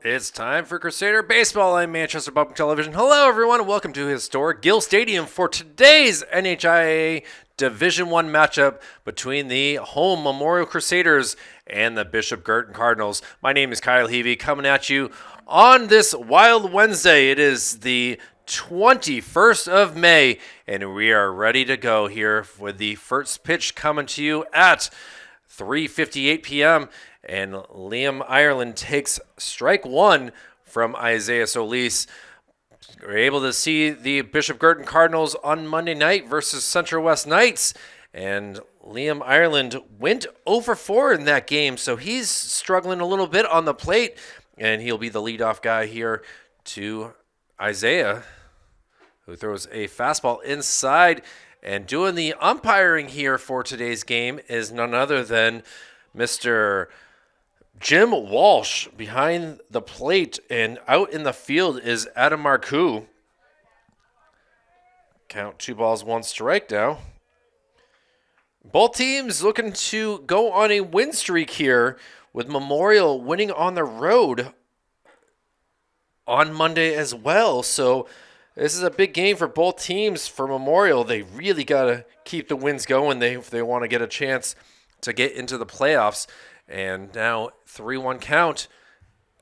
It's time for Crusader Baseball on Manchester Public Television. Hello, everyone, and welcome to historic Gill Stadium for today's NHIAA Division I matchup between the home Memorial Crusaders and the Bishop Guertin Cardinals. My name is Kyle Heavey, coming at you on this wild Wednesday. It is the 21st of May, and we are ready to go here with the first pitch coming to you at 3:58 p.m. And Liam Ireland takes strike one from Isaiah Solis. We're able to see the Bishop Guertin Cardinals on Monday night versus Central West Knights. And Liam Ireland went 0-for-4 in that game, so he's struggling a little bit on the plate. And he'll be the leadoff guy here to Isaiah, who throws a fastball inside. And doing the umpiring here for today's game is none other than Mr. Jim Walsh behind the plate, and out in the field is Adam Marcoux. Count 2 balls, 1 strike now. Both teams looking to go on a win streak here, with Memorial winning on the road on Monday as well. So this is a big game for both teams. For Memorial, they really got to keep the wins going if they want to get a chance to get into the playoffs. And now 3-1 count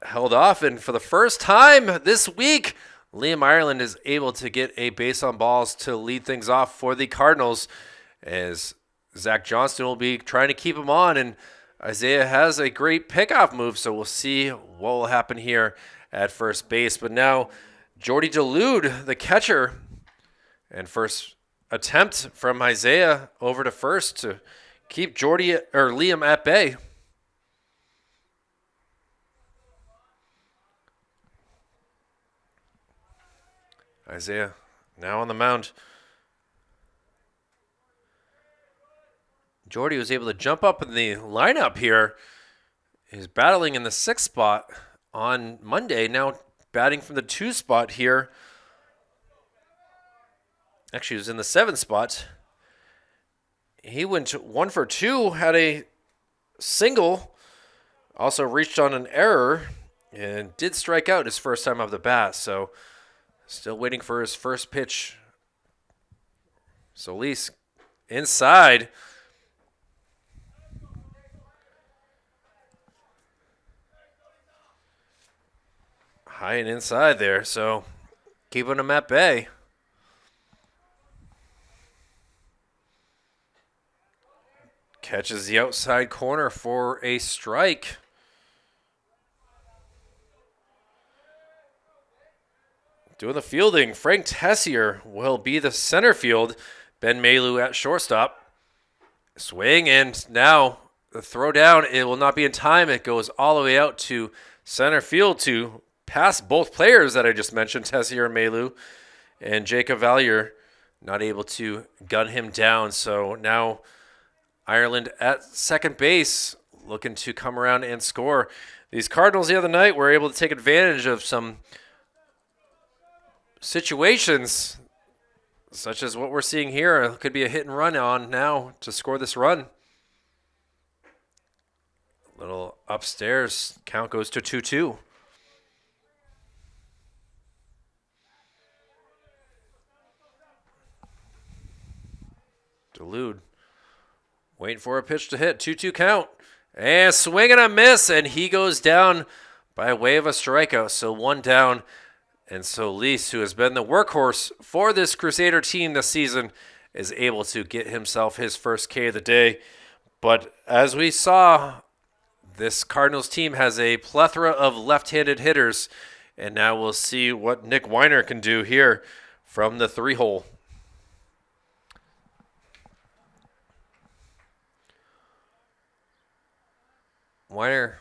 held off. And for the first time this week, Liam Ireland is able to get a base on balls to lead things off for the Cardinals, as Zach Johnston will be trying to keep him on. And Isaiah has a great pickoff move, so we'll see what will happen here at first base. But now Jordy Delude, the catcher, and first attempt from Isaiah over to first to keep Liam at bay. Isaiah now on the mound. Jordy was able to jump up in the lineup here. He's battling in the 6th spot on Monday, now batting from the 2 spot here. Actually, he was in the 7th spot. He went 1-for-2, had a single, also reached on an error, and did strike out his first time off the bat. So still waiting for his first pitch. Solis inside. High and inside there, so keeping him at bay. Catches the outside corner for a strike. Doing the fielding, Frank Tessier will be the center field. Ben Malu at shortstop. Swing, and now the throw down. It will not be in time. It goes all the way out to center field to pass both players that I just mentioned, Tessier and Malu. And Jacob Valier not able to gun him down. So now Ireland at second base, looking to come around and score. These Cardinals the other night were able to take advantage of some situations such as what we're seeing here. It could be a hit and run on now to score this run. Little upstairs, count goes to 2-2. Delude waiting for a pitch to hit. 2-2 count. And swing and a miss, and he goes down by way of a strikeout. So 1 down. And Solis, who has been the workhorse for this Crusader team this season, is able to get himself his first K of the day. But as we saw, this Cardinals team has a plethora of left-handed hitters. And now we'll see what Nick Weiner can do here from the 3-hole. Weiner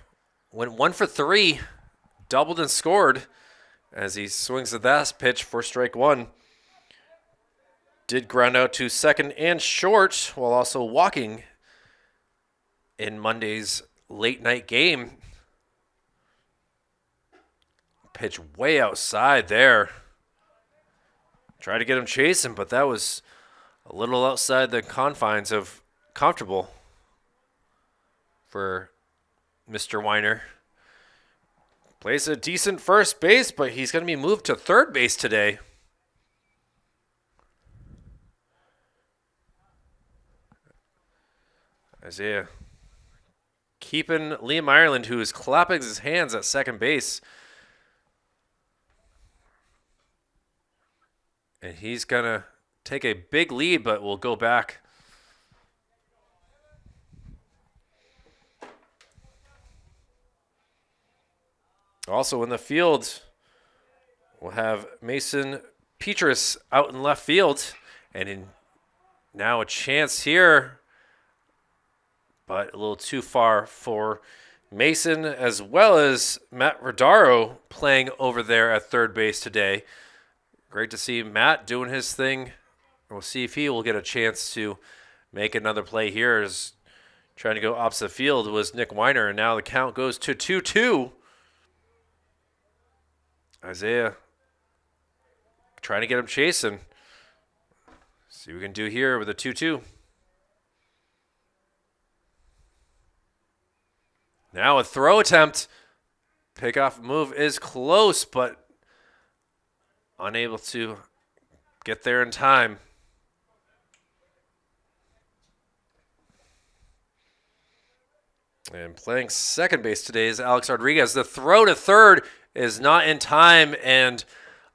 went 1-for-3, doubled and scored as he swings the last pitch for strike 1. Did ground out to second and short while also walking in Monday's late night game. Pitch way outside there. Tried to get him chasing, but that was a little outside the confines of comfortable for Mr. Weiner. Plays a decent first base, but he's going to be moved to third base today. Isaiah keeping Liam Ireland, who is clapping his hands at second base. And he's going to take a big lead, but will go back. Also in the field, we'll have Mason Petrus out in left field. And now a chance here, but a little too far for Mason, as well as Matt Rodaro playing over there at third base today. Great to see Matt doing his thing. We'll see if he will get a chance to make another play here. As trying to go opposite field was Nick Weiner, and now the count goes to 2-2. Isaiah trying to get him chasing. See what we can do here with a 2-2. Now a throw attempt. Pickoff move is close, but unable to get there in time. And playing second base today is Alex Rodriguez. The throw to third is not in time, and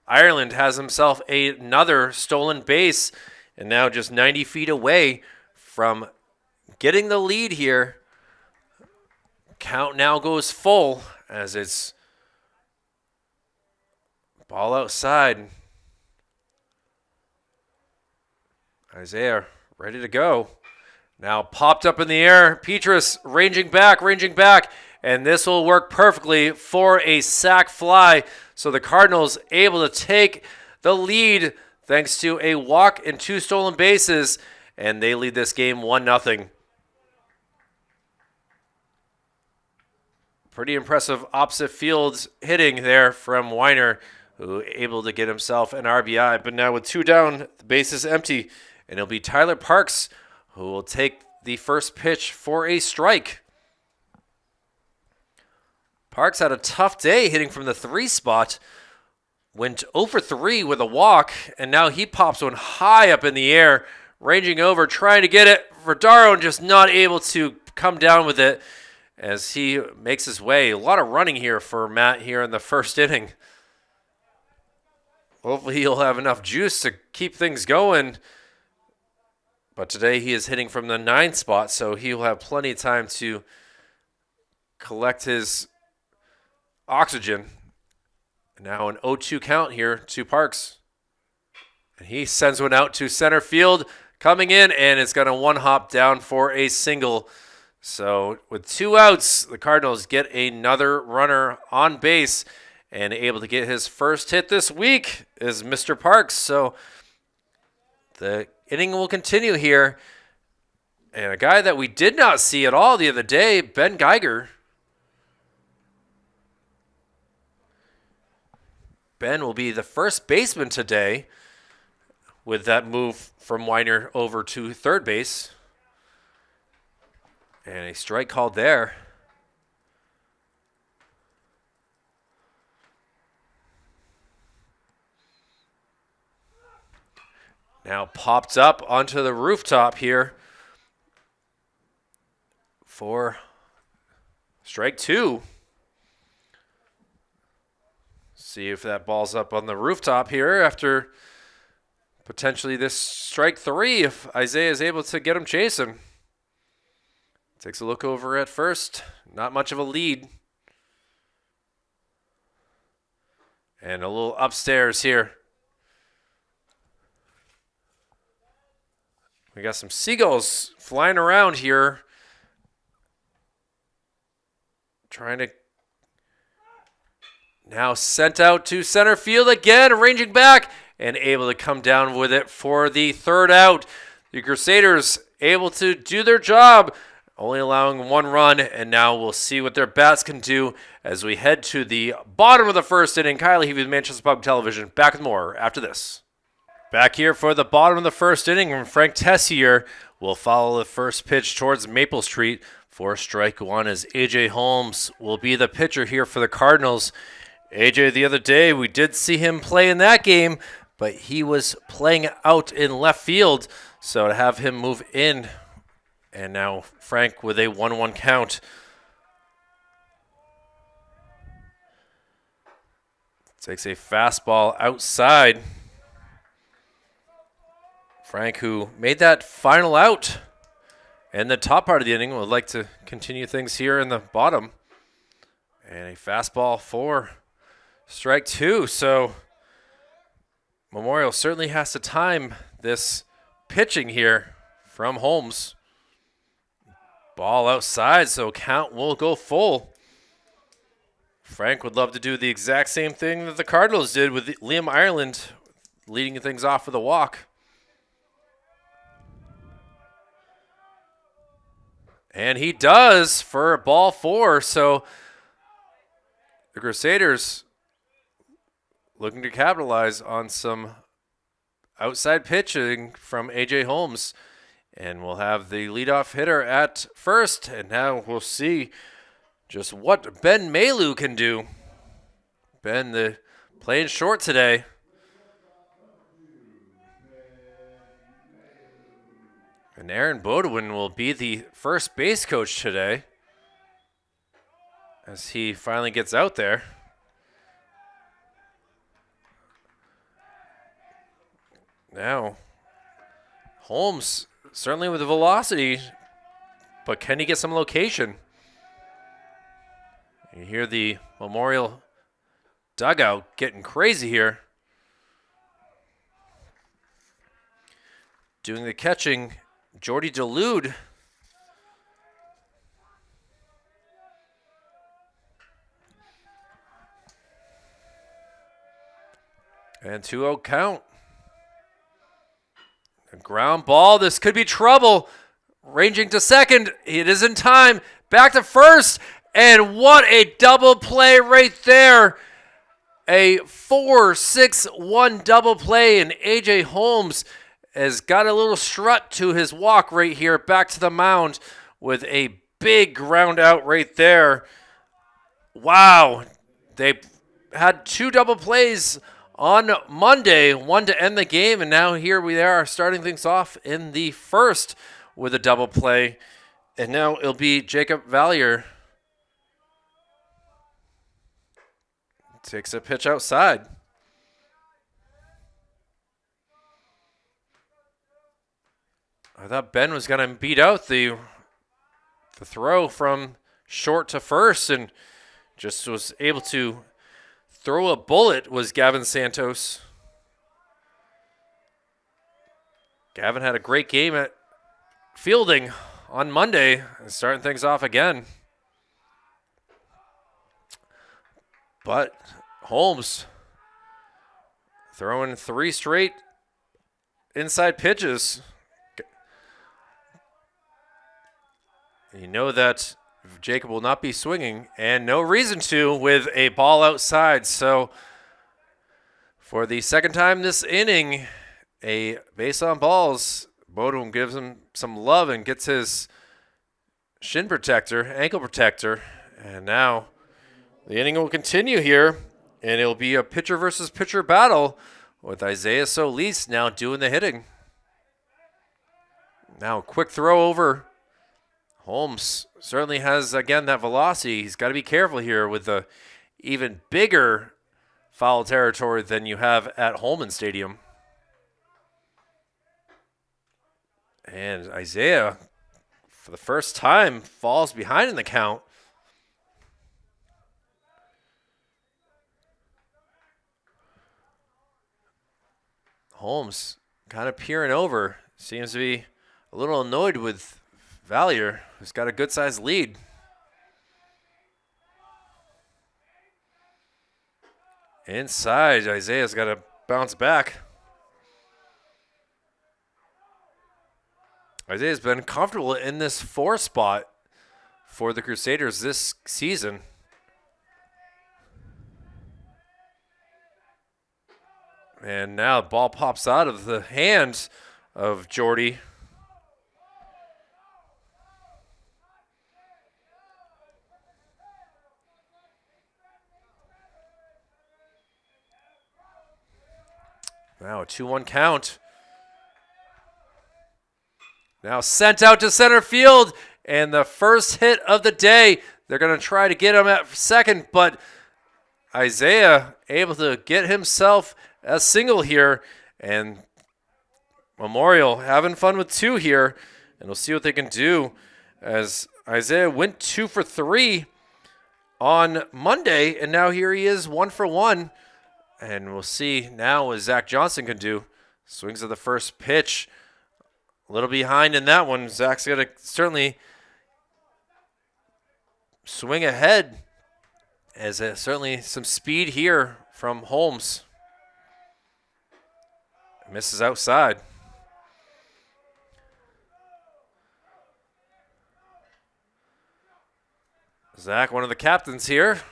Ireland has himself another stolen base, and now just 90 feet away from getting the lead here. Count now goes full as it's ball outside. Isaiah ready to go. Now popped up in the air. Petrus ranging back, and this will work perfectly for a sac fly. So the Cardinals able to take the lead thanks to a walk and 2 stolen bases, and they lead this game 1-0. Pretty impressive opposite field hitting there from Weiner, who able to get himself an RBI. But now with 2 down, the base is empty, and it'll be Tyler Parks who will take the first pitch for a strike. Parks had a tough day hitting from the 3 spot. Went 0 for 3 with a walk, and now he pops one high up in the air, ranging over, trying to get it. Rodaro just not able to come down with it as he makes his way. A lot of running here for Matt here in the first inning. Hopefully he'll have enough juice to keep things going. But today he is hitting from the 9 spot, so he'll have plenty of time to collect his oxygen. Now an 0-2 count here to Parks. And he sends one out to center field, coming in, and it's going to one-hop down for a single. So with 2 outs, the Cardinals get another runner on base, and able to get his first hit this week is Mr. Parks. So the inning will continue here. And a guy that we did not see at all the other day, Ben Geiger. Ben will be the first baseman today with that move from Weiner over to third base. And a strike called there. Now popped up onto the rooftop here for strike 2. See if that ball's up on the rooftop here after potentially this strike 3 if Isaiah is able to get him chasing. Takes a look over at first. Not much of a lead. And a little upstairs here. We got some seagulls flying around here. Trying to now sent out to center field again, ranging back and able to come down with it for the 3rd out. The Crusaders able to do their job, only allowing 1 run, and now we'll see what their bats can do as we head to the bottom of the 1st inning. Kyle Levy with Manchester Public Television. Back with more after this. Back here for the bottom of the 1st inning, and Frank Tessier will follow the first pitch towards Maple Street For strike one, as AJ Holmes will be the pitcher here for the Cardinals. AJ, the other day, we did see him play in that game, but he was playing out in left field. So to have him move in, and now Frank with a 1-1 count. Takes a fastball outside. Frank, who made that final out in the top part of the inning, would like to continue things here in the bottom. And a fastball for strike two. So Memorial certainly has to time this pitching here from Holmes. Ball outside, so count will go full. Frank would love to do the exact same thing that the Cardinals did with Liam Ireland leading things off with a walk. And he does for ball four. So the Crusaders looking to capitalize on some outside pitching from AJ Holmes. And we'll have the leadoff hitter at first. And now we'll see just what Ben Malu can do. Ben playing short today. And Aaron Bodwin will be the first base coach today as he finally gets out there. Now, Holmes certainly with the velocity, but can he get some location? You hear the Memorial dugout getting crazy here. Doing the catching, Jordy Delude. And 2-0 count. A ground ball. This could be trouble. Ranging to second. It is in time. Back to first. And what a double play right there. A 4-6-1 double play. And AJ Holmes has got a little strut to his walk right here back to the mound with a big ground out right there. Wow. They had two double plays on Monday, one to end the game, and now here we are starting things off in the first with a double play. And now it'll be Jacob Valier. Takes a pitch outside. I thought Ben was going to beat out the throw from short to first and just was able to throw a bullet was Gavin Santos. Gavin had a great game at fielding on Monday and starting things off again. But Holmes throwing 3 straight inside pitches. You know that Jacob will not be swinging, and no reason to with a ball outside. So for the second time this inning, a base on balls. Bodum gives him some love and gets his shin protector, ankle protector. And now the inning will continue here, and it'll be a pitcher versus pitcher battle with Isaiah Solis now doing the hitting. Now quick throw over. Holmes certainly has, again, that velocity. He's got to be careful here with the even bigger foul territory than you have at Holman Stadium. And Isaiah, for the first time, falls behind in the count. Holmes kind of peering over. Seems to be a little annoyed with Valier, who's got a good-sized lead. Inside, Isaiah's got to bounce back. Isaiah's been comfortable in this 4 spot for the Crusaders this season. And now the ball pops out of the hands of Jordy. Now a 2-1 count. Now sent out to center field, and the first hit of the day. They're going to try to get him at second, but Isaiah able to get himself a single here, and Memorial having fun with 2 here, and we'll see what they can do as Isaiah went 2 for 3 on Monday, and now here he is 1 for 1, and we'll see now what Zach Johnson can do. Swings at the first pitch. A little behind in that one. Zach's got to certainly swing ahead, as certainly some speed here from Holmes. Misses outside. Zach, one of the captains here.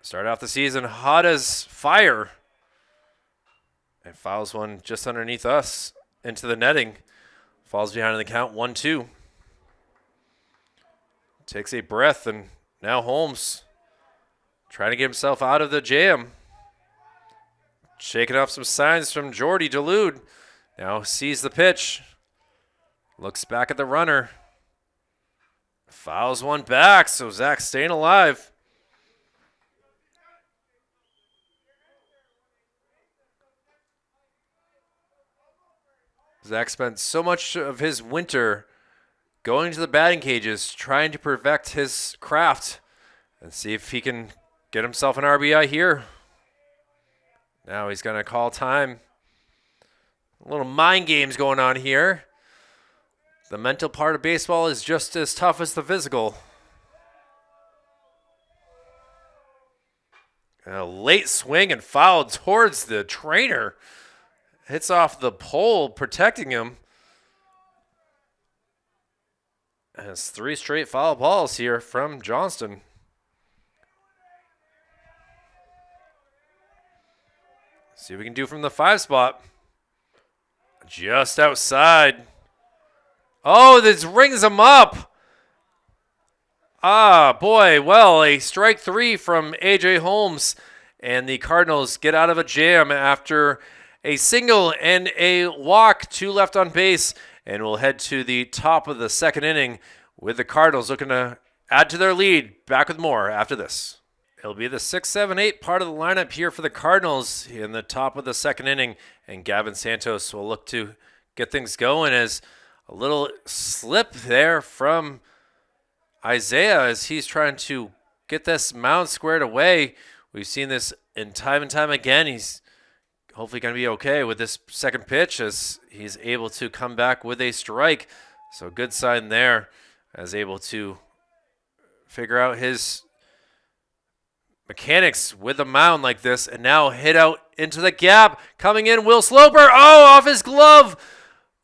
Start off the season hot as fire. And fouls one just underneath us into the netting. Falls behind in the count, 1-2. Takes a breath, and now Holmes trying to get himself out of the jam. Shaking off some signs from Jordy Delude. Now sees the pitch. Looks back at the runner. Fouls one back, so Zach staying alive. Zach spent so much of his winter going to the batting cages, trying to perfect his craft and see if he can get himself an RBI here. Now he's going to call time. A little mind games going on here. The mental part of baseball is just as tough as the physical. A late swing and foul towards the trainer. Hits off the pole, protecting him. Has 3 straight foul balls here from Johnston. See what we can do from the 5 spot. Just outside. Oh, this rings him up. Ah, boy. Well, a strike 3 from A.J. Holmes. And the Cardinals get out of a jam after a single and a walk, 2 left on base. And we'll head to the top of the second inning with the Cardinals looking to add to their lead. Back with more after this. It'll be the 6, 7, 8 part of the lineup here for the Cardinals in the top of the second inning. And Gavin Santos will look to get things going as a little slip there from Isaiah as he's trying to get this mound squared away. We've seen this in time and time again. He's hopefully going to be okay with this second pitch as he's able to come back with a strike. So good sign there as able to figure out his mechanics with a mound like this, and now hit out into the gap. Coming in, Will Sloper. Oh, off his glove.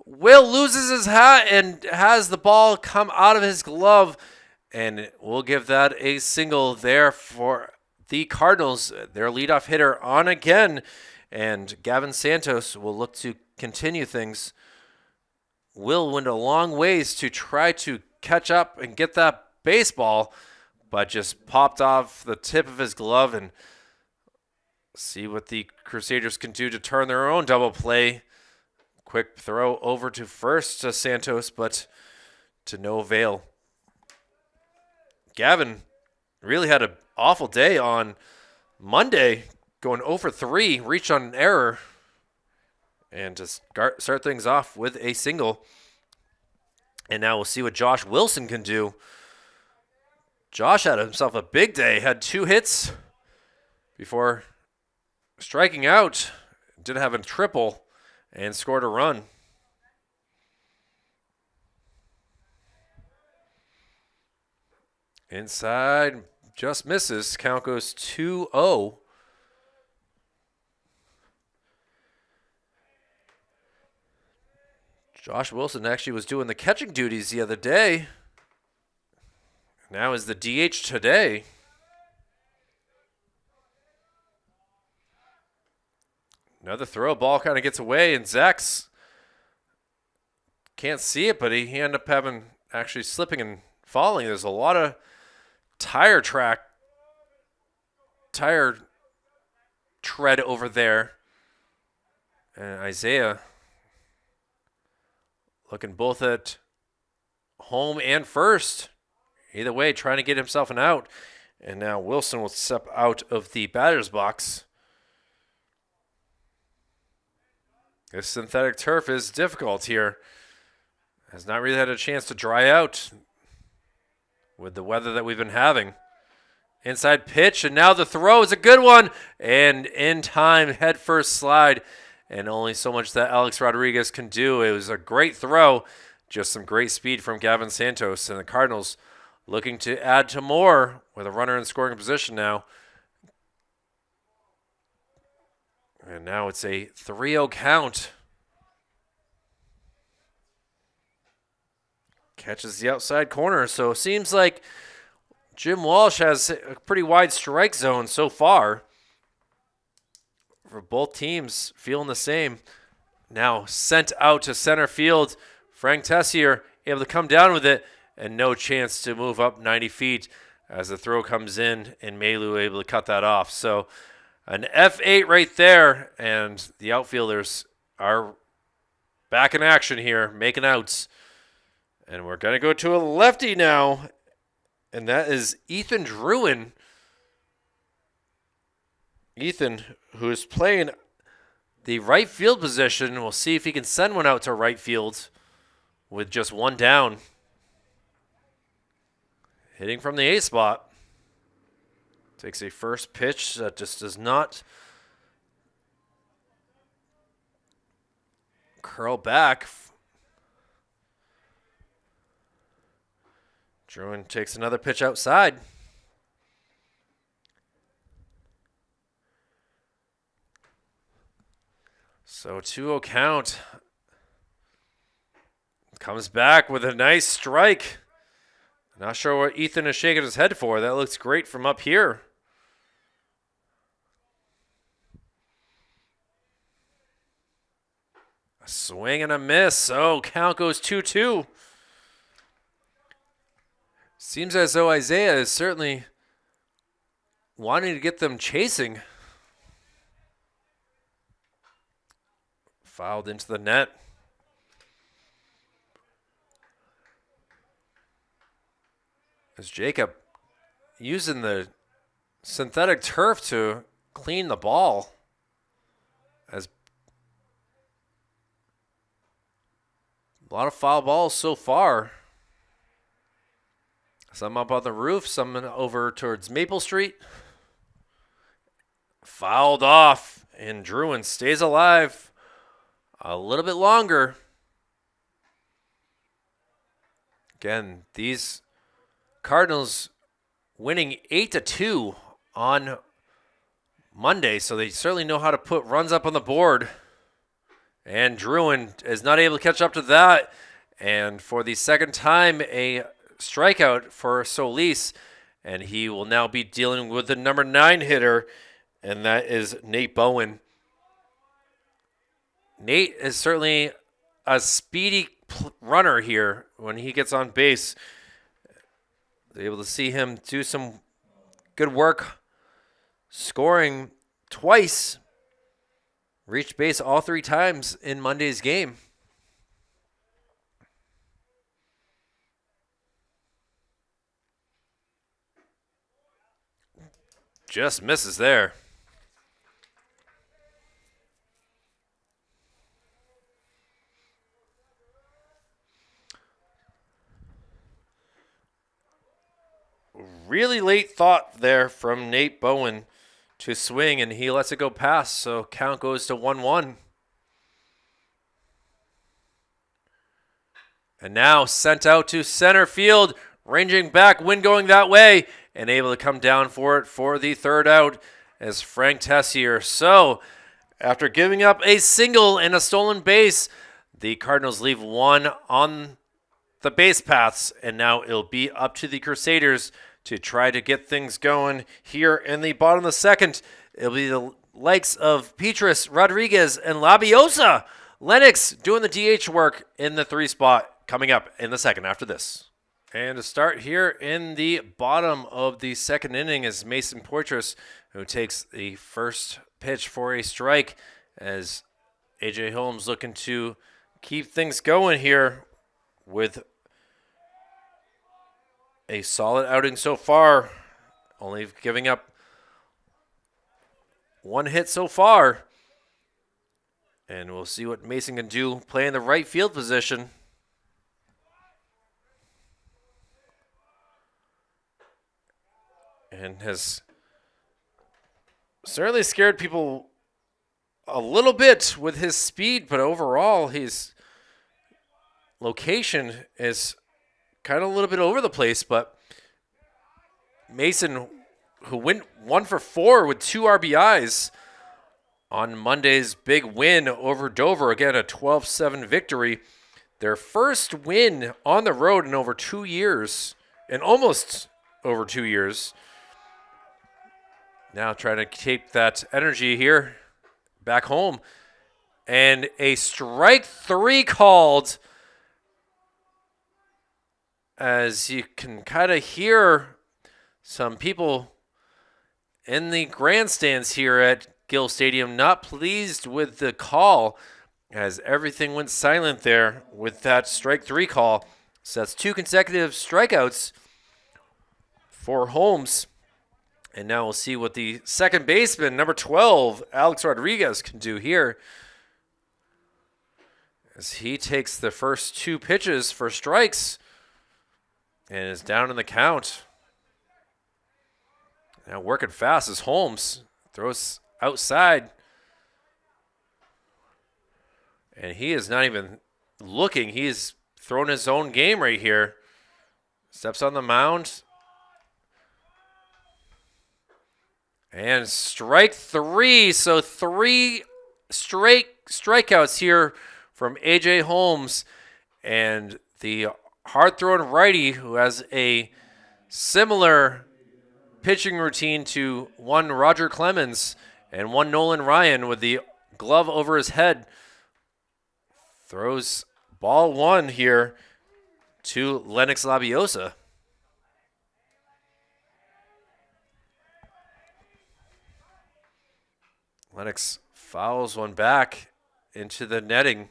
Will loses his hat and has the ball come out of his glove, and we'll give that a single there for the Cardinals. Their leadoff hitter on again, and Gavin Santos will look to continue things. Will went a long ways to try to catch up and get that baseball, but just popped off the tip of his glove, and see what the Crusaders can do to turn their own double play. Quick throw over to first to Santos, but to no avail. Gavin really had an awful day on Monday, going 0 for 3, reached on an error, and to start things off with a single. And now we'll see what Josh Wilson can do. Josh had himself a big day, had 2 hits before striking out. Did have a triple and scored a run. Inside, just misses. Count goes 2-0. Josh Wilson actually was doing the catching duties the other day. Now is the DH today. Another throw, ball kind of gets away, and Zach's can't see it, but he ended up actually slipping and falling. There's a lot of tire tread over there. And Isaiah looking both at home and first. Either way, trying to get himself an out. And now Wilson will step out of the batter's box. This synthetic turf is difficult here. Has not really had a chance to dry out with the weather that we've been having. Inside pitch, and now the throw is a good one. And in time, head first slide. And only so much that Alex Rodriguez can do. It was a great throw. Just some great speed from Gavin Santos. And the Cardinals looking to add to more with a runner in scoring position now. And now it's a 3-0 count. Catches the outside corner. So it seems like Jim Walsh has a pretty wide strike zone so far. For both teams feeling the same. Now sent out to center field. Frank Tessier able to come down with it. And no chance to move up 90 feet as the throw comes in. And Malu able to cut that off. So an F8 right there. And the outfielders are back in action here. Making outs. And we're going to go to a lefty now. And that is Ethan Druin. Ethan, who is playing the right field position. We'll see if he can send one out to right field with just one down. Hitting from the A spot. Takes a first pitch that just does not curl back. Druin takes another pitch outside. So 2-0 count. Comes back with a nice strike. Not sure what Ethan is shaking his head for. That looks great from up here. A swing and a miss. Oh, count goes 2-2. Seems as though Isaiah is certainly wanting to get them chasing. Fouled into the net. As Jacob using the synthetic turf to clean the ball. As a lot of foul balls so far. Some up on the roof, some over towards Maple Street. Fouled off, and Druin stays alive a little bit longer. Again, these Cardinals winning 8-2 on Monday, so they certainly know how to put runs up on the board. And Druin is not able to catch up to that. And for the second time, a strikeout for Solis, and he will now be dealing with the number 9 hitter, and that is Nate Bowen. Nate is certainly a speedy runner here when he gets on base. They're able to see him do some good work, scoring twice, reached base all 3 times in Monday's game. Just misses there. Really late thought there from Nate Bowen to swing, and he lets it go past, so count goes to 1-1. And now sent out to center field, ranging back, wind going that way, and able to come down for it for the third out as Frank Tessier. So, after giving up a single and a stolen base, the Cardinals leave one on the base paths, and now it'll be up to the Crusaders to try to get things going here in the bottom of the second. It'll be the likes of Petrus, Rodriguez, and Labiosa. Lennox doing the DH work in the 3 spot coming up in the second after this. And to start here in the bottom of the second inning is Mason Poitras, who takes the first pitch for a strike as AJ Holmes looking to keep things going here with a solid outing so far. Only giving up one hit so far. And we'll see what Mason can do playing the right field position. And has certainly scared people a little bit with his speed, but overall his location is kind of a little bit over the place. But Mason, who went 1 for 4 with 2 RBIs on Monday's big win over Dover, again a 12-7 victory. Their first win on the road in over 2 years, in almost over 2 years. Now trying to keep that energy here back home. And a strike 3 called, as you can kind of hear some people in the grandstands here at Gill Stadium not pleased with the call, as everything went silent there with that strike 3 call. So that's 2 consecutive strikeouts for Holmes. And now we'll see what the second baseman, number 12, Alex Rodriguez, can do here, as he takes the first 2 pitches for strikes and is down in the count. Now working fast as Holmes throws outside. And he is not even looking. He is throwing his own game right here. Steps on the mound. And strike 3. So 3 straight strikeouts here from A.J. Holmes. And the hard-throwing righty, who has a similar pitching routine to one Roger Clemens and one Nolan Ryan, with the glove over his head, throws ball 1 here to Lennox Labiosa. Lennox fouls one back into the netting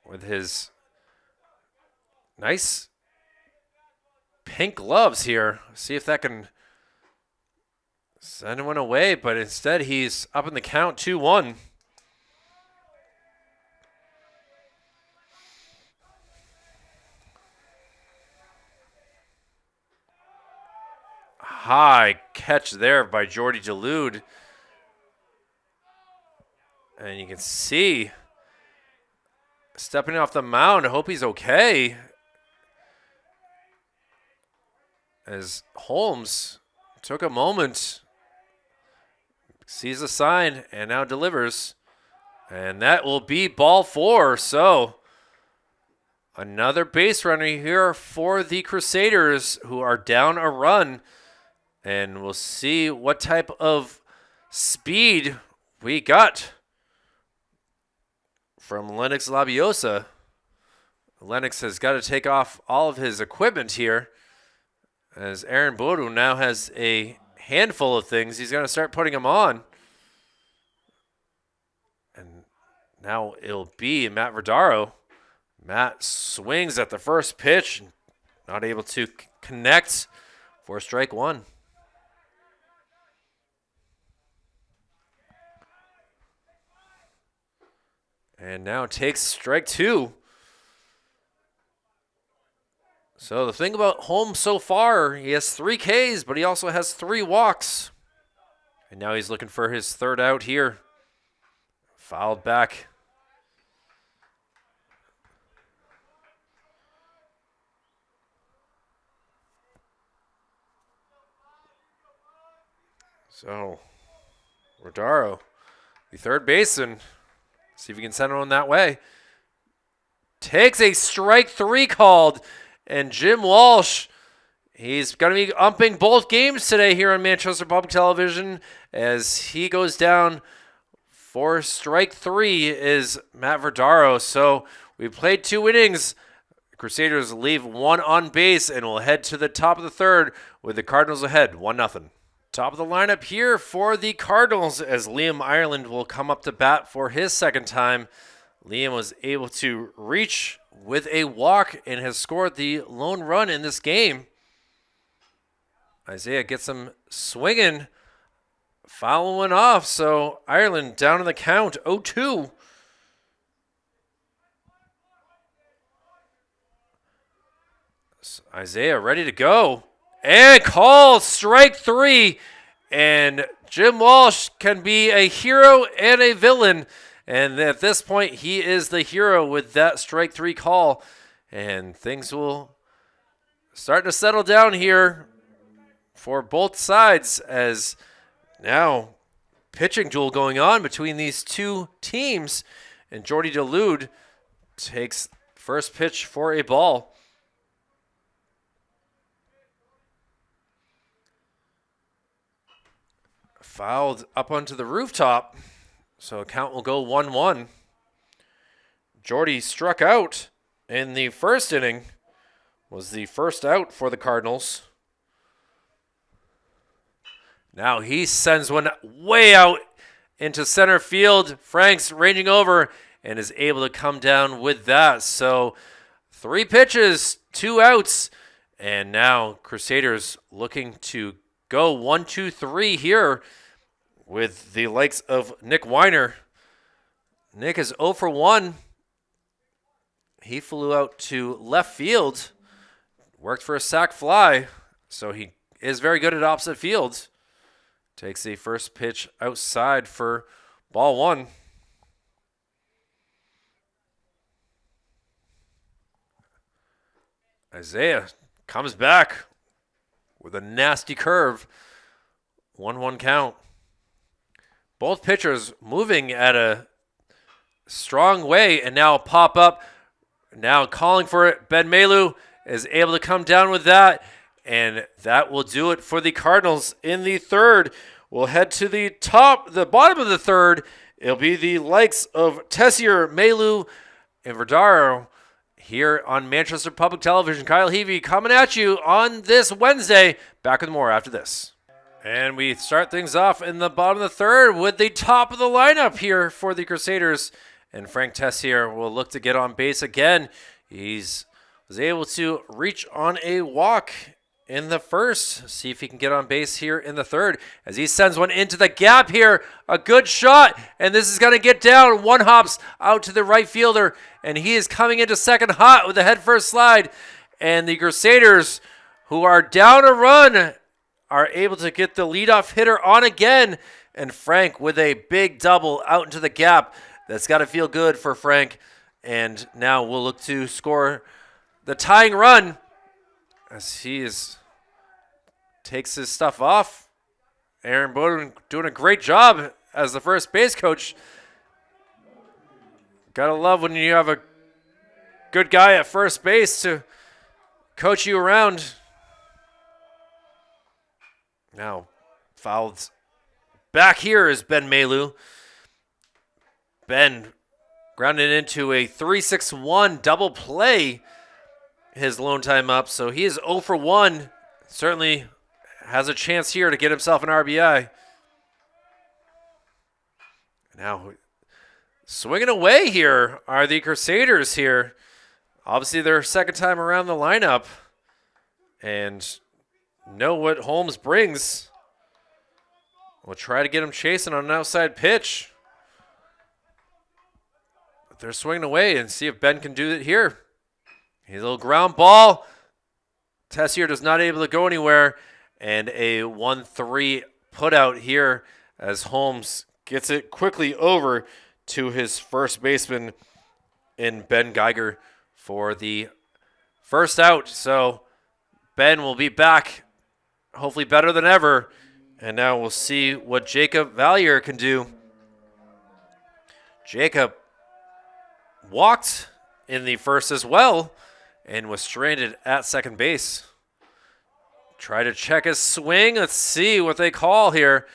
with his nice pink gloves here. See if that can send one away, but instead he's up in the count 2-1. High catch there by Jordy Delude. And you can see stepping off the mound. I hope he's okay, as Holmes took a moment, sees the sign, and now delivers. And that will be ball 4. So another base runner here for the Crusaders, who are down a run. And we'll see what type of speed we got from Lennox Labiosa. Lennox has got to take off all of his equipment here, as Aaron Bodu now has a handful of things. He's going to start putting them on. And now it'll be Matt Verdaro. Matt swings at the first pitch, not able to connect for strike 1. And now takes strike 2. So the thing about Holmes so far, he has 3 Ks, but he also has 3 walks. And now he's looking for his third out here. Fouled back. So Rodaro, the third baseman, see if he can send one that way. Takes a strike 3 called. And Jim Walsh, he's going to be umping both games today here on Manchester Public Television, as he goes down for strike 3 is Matt Verdaro. So we played 2 innings. Crusaders leave 1 on base and will head to the top of the third with the Cardinals ahead 1-0. Top of the lineup here for the Cardinals as Liam Ireland will come up to bat for his second time. Liam was able to reach with a walk and has scored the lone run in this game. Isaiah gets him swinging, following off. So Ireland down in the count, 0-2. Isaiah ready to go. And called strike 3. And Jim Walsh can be a hero and a villain. And at this point, he is the hero with that strike 3 call. And things will start to settle down here for both sides as now pitching duel going on between these two teams. And Jordy DeLude takes first pitch for a ball. Fouled up onto the rooftop, so count will go 1-1. Jordy struck out in the first inning, was the first out for the Cardinals. Now he sends one way out into center field. Frank's ranging over and is able to come down with that. So 3 pitches, 2 outs, and now Crusaders looking to go 1-2-3 here with the likes of Nick Weiner. Nick is 0 for 1. He flew out to left field, worked for a sac fly, so he is very good at opposite field. Takes the first pitch outside for ball 1. Isaiah comes back with a nasty curve. 1-1 count. Both pitchers moving at a strong way and now pop up. Now calling for it. Ben Malu is able to come down with that. And that will do it for the Cardinals in the third. We'll head to the bottom of the third. It'll be the likes of Tessier, Malu, and Verdaro here on Manchester Public Television. Kyle Heavey coming at you on this Wednesday. Back with more after this. And we start things off in the bottom of the third with the top of the lineup here for the Crusaders. And Frank Tessier will look to get on base again. Was able to reach on a walk in the first. See if he can get on base here in the third as he sends one into the gap here. A good shot. And this is going to get down. One hops out to the right fielder. And he is coming into second hot with a head first slide. And the Crusaders, who are down a run, are able to get the leadoff hitter on again. And Frank with a big double out into the gap. That's got to feel good for Frank. And now we'll look to score the tying run as he takes his stuff off. Aaron Bowden doing a great job as the first base coach. Gotta love when you have a good guy at first base to coach you around. Now, fouled back here is Ben Malu. Ben grounded into a 3-6-1 double play his lone time up. So he is 0 for 1. Certainly has a chance here to get himself an RBI. Now, swinging away here are the Crusaders here. Obviously, their second time around the lineup. And know what Holmes brings. We'll try to get him chasing on an outside pitch. But they're swinging away and see if Ben can do it here. He's a little ground ball. Tessier does not able to go anywhere. And a 1-3 put out here as Holmes gets it quickly over to his first baseman in Ben Geiger for the first out. So Ben will be back, hopefully better than ever. And now we'll see what Jacob Valier can do. Jacob walked in the first as well and was stranded at second base. Try to check his swing. Let's see what they call here.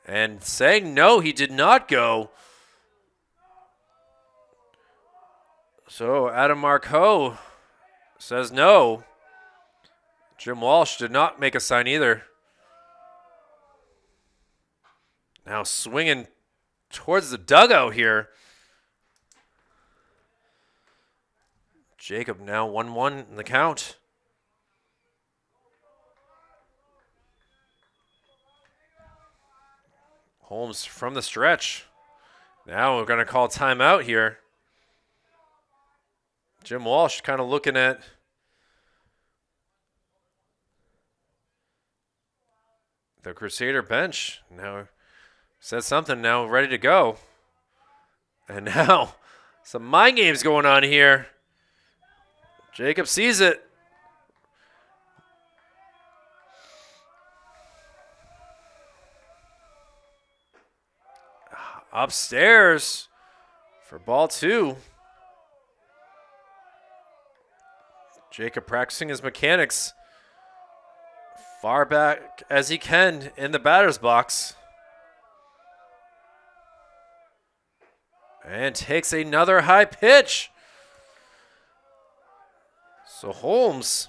And saying no, he did not go. So Adam Marcoux says no. Jim Walsh did not make a sign either. Now swinging towards the dugout here. Jacob now 1-1 in the count. Holmes from the stretch. Now we're going to call timeout here. Jim Walsh kind of looking at the Crusader bench. Now said something, now ready to go. And now some mind games going on here. Jacob sees it. Upstairs for ball 2. Jacob practicing his mechanics far back as he can in the batter's box. And takes another high pitch. So Holmes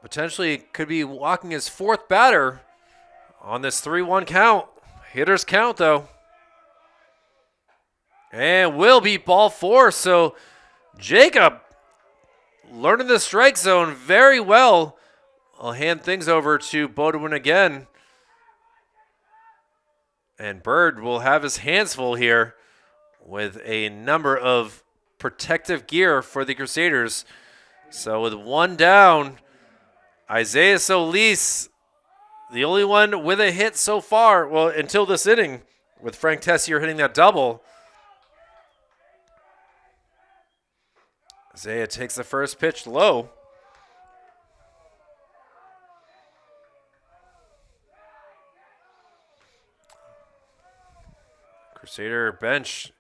potentially could be walking his 4th batter on this 3-1 count. Hitters count, though. And will be ball 4. So Jacob learning the strike zone very well. I'll hand things over to Bodwin again. And Bird will have his hands full here with a number of protective gear for the Crusaders. So with 1 down, Isaiah Solis, the only one with a hit so far, well, until this inning, with Frank Tessier hitting that double. Isaiah takes the first pitch low. Crusader bench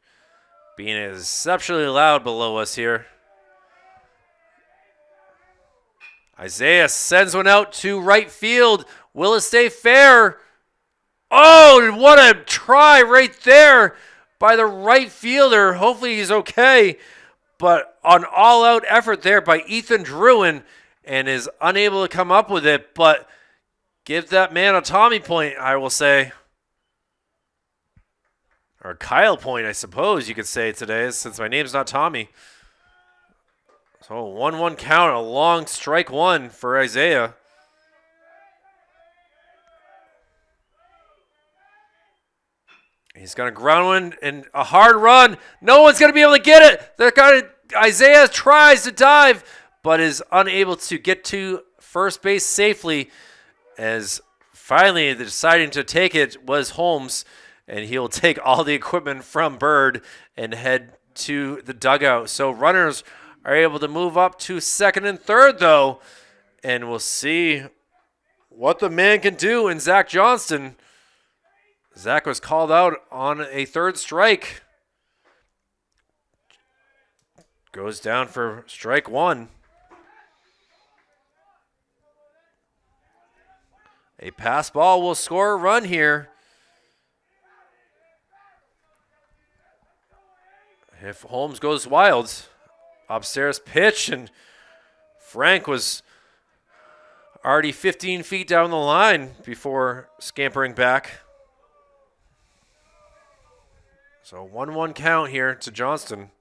being exceptionally loud below us here. Isaiah sends one out to right field. Will it stay fair? Oh, what a try right there by the right fielder. Hopefully he's okay. But an all-out effort there by Ethan Druin, and is unable to come up with it. But give that man a Tommy point, I will say. Or Kyle point, I suppose you could say today, since my name's not Tommy. So 1-1 count, a long strike 1 for Isaiah. He's going to ground one and a hard run. No one's going to be able to get it. Isaiah tries to dive, but is unable to get to first base safely, as finally deciding to take it was Holmes, and he'll take all the equipment from Bird and head to the dugout. So runners are able to move up to second and third, though, and we'll see what the man can do in Zach Johnston. Zach was called out on a 3rd strike. Goes down for strike 1. A pass ball will score a run here. If Holmes goes wild. Upstairs pitch, and Frank was already 15 feet down the line before scampering back. So 1-1 count here to Johnston.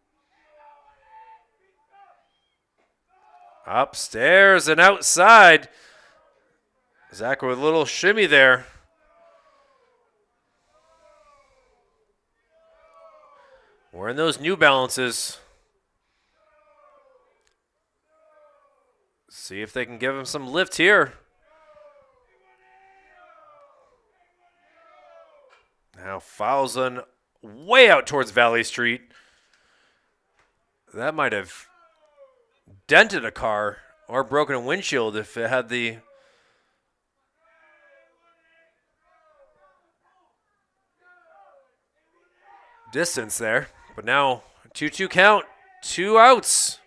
Upstairs and outside. Zach with a little shimmy there. Wearing those New Balances. See if they can give him some lift here. Now fouls on way out towards Valley Street. That might have dented a car or broken a windshield if it had the distance there. But now 2-2 count, 2 outs.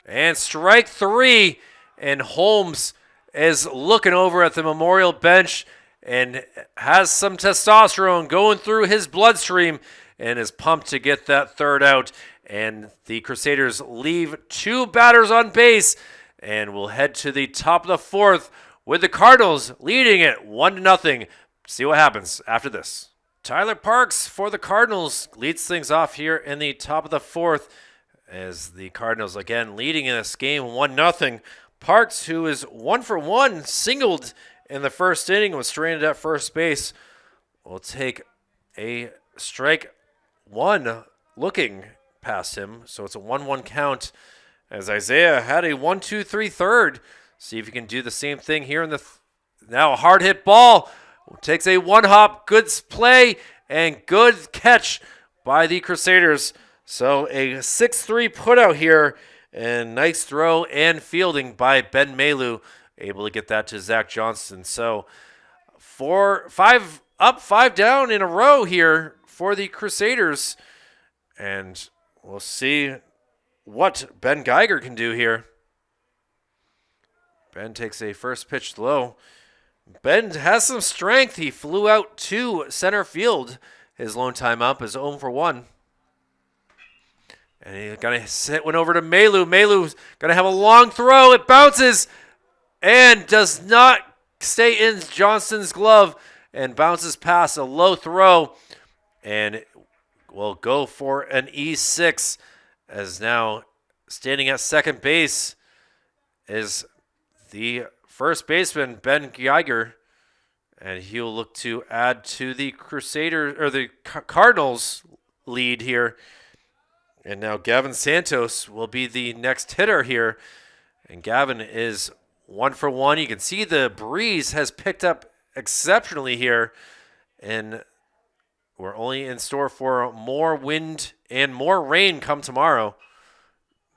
And strike 3, and Holmes is looking over at the Memorial bench and has some testosterone going through his bloodstream and is pumped to get that 3rd out. And the Crusaders leave 2 batters on base and will head to the top of the 4th with the Cardinals leading it 1-0. See what happens after this. Tyler Parks for the Cardinals leads things off here in the top of the fourth as the Cardinals again leading in this game 1-0. Parks, who is 1-for-1, singled in the first inning, was stranded at first base, will take a strike one looking past him. So it's a 1-1 count as Isaiah had a 1-2-3 third. See if you can do the same thing here in the now a hard hit ball. Takes a one-hop, good play, and good catch by the Crusaders. So a 6-3 putout here, and nice throw and fielding by Ben Malu, able to get that to Zach Johnston. So 5 up, 5 down in a row here for the Crusaders, and we'll see what Ben Geiger can do here. Ben takes a first pitch low. Ben has some strength. He flew out to center field. His lone time up is 0-for-1. And he's going to hit one over to Malu. Malu's going to have a long throw. It bounces and does not stay in Johnston's glove and bounces past a low throw. And will go for an E6 as now standing at second base is the first baseman, Ben Geiger, and he'll look to add to the Crusaders or the Cardinals lead here. And now Gavin Santos will be the next hitter here. And Gavin is 1-for-1. You can see the breeze has picked up exceptionally here, and we're only in store for more wind and more rain come tomorrow.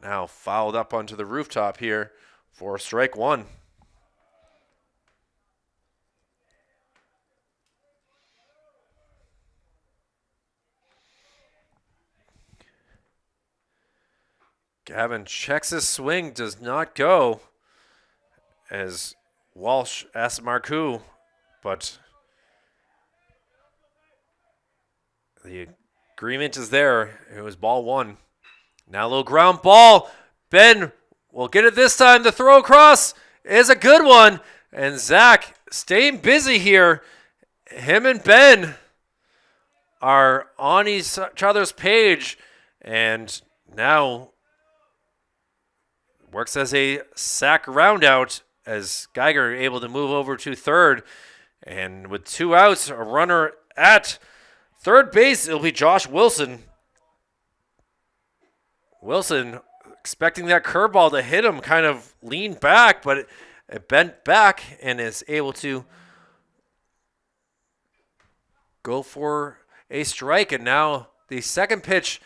Now fouled up onto the rooftop here for strike one. Gavin checks his swing, does not go as Walsh asks Marcoux, but the agreement is there. It was ball one. Now a little ground ball. Ben will get it this time. The throw across is a good one. And Zach staying busy here. Him and Ben are on each other's page. And now works as a sack roundout as Geiger able to move over to third. And with 2 outs, a runner at third base, it'll be Josh Wilson. Wilson expecting that curveball to hit him, kind of leaned back, but it bent back and is able to go for a strike. And now the second pitch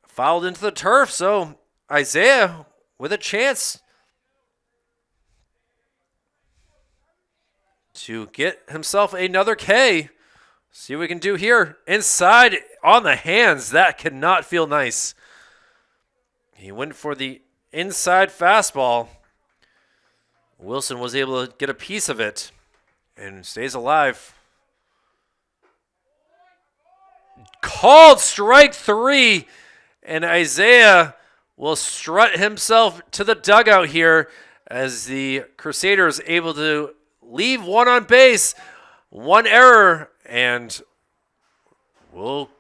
fouled into the turf. So Isaiah with a chance to get himself another K. See what we can do here. Inside on the hands. That cannot feel nice. He went for the inside fastball. Wilson was able to get a piece of it and stays alive. Called strike 3, and Isaiah will strut himself to the dugout here as the Crusaders able to leave one on base, one error, and we'll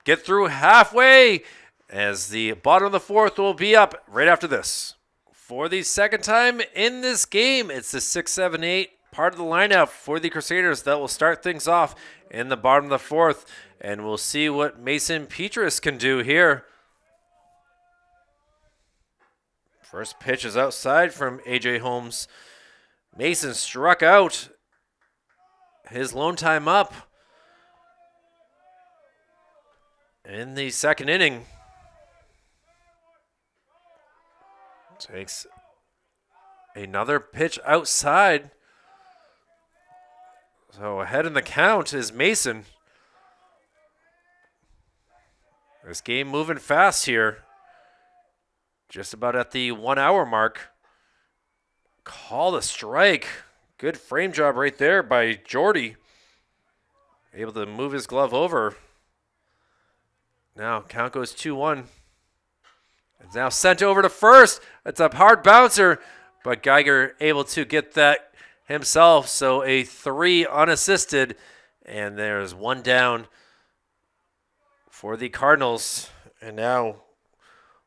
get through halfway as the bottom of the fourth will be up right after this. For the second time in this game, it's the 6-7-8 part of the lineup for the Crusaders that will start things off in the bottom of the fourth, and we'll see what Mason Petrus can do here. First pitch is outside from A.J. Holmes. Mason struck out his lone time up in the second inning. Takes another pitch outside. So ahead in the count is Mason. This game moving fast here. Just about at the 1 hour mark. Call the strike. Good frame job right there by Jordy. Able to move his glove over. Now count goes 2-1. It's now sent over to first. It's a hard bouncer, but Geiger able to get that himself. So a 3 unassisted, and there's 1 down for the Cardinals. And now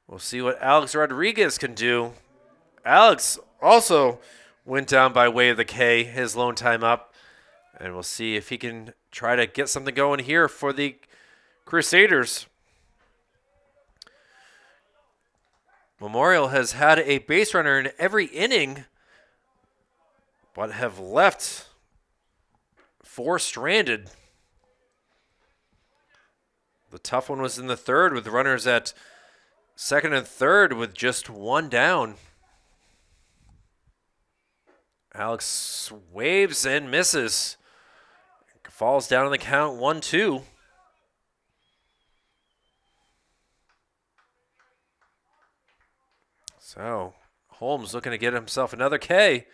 we'll see what Alex Rodriguez can do. Alex also went down by way of the K, his lone time up. And we'll see if he can try to get something going here for the Crusaders. Memorial has had a base runner in every inning, but have left 4 stranded. The tough one was in the third with runners at second and third with just 1 down. Alex waves and misses. Falls down on the count 1-2. So Holmes looking to get himself another K.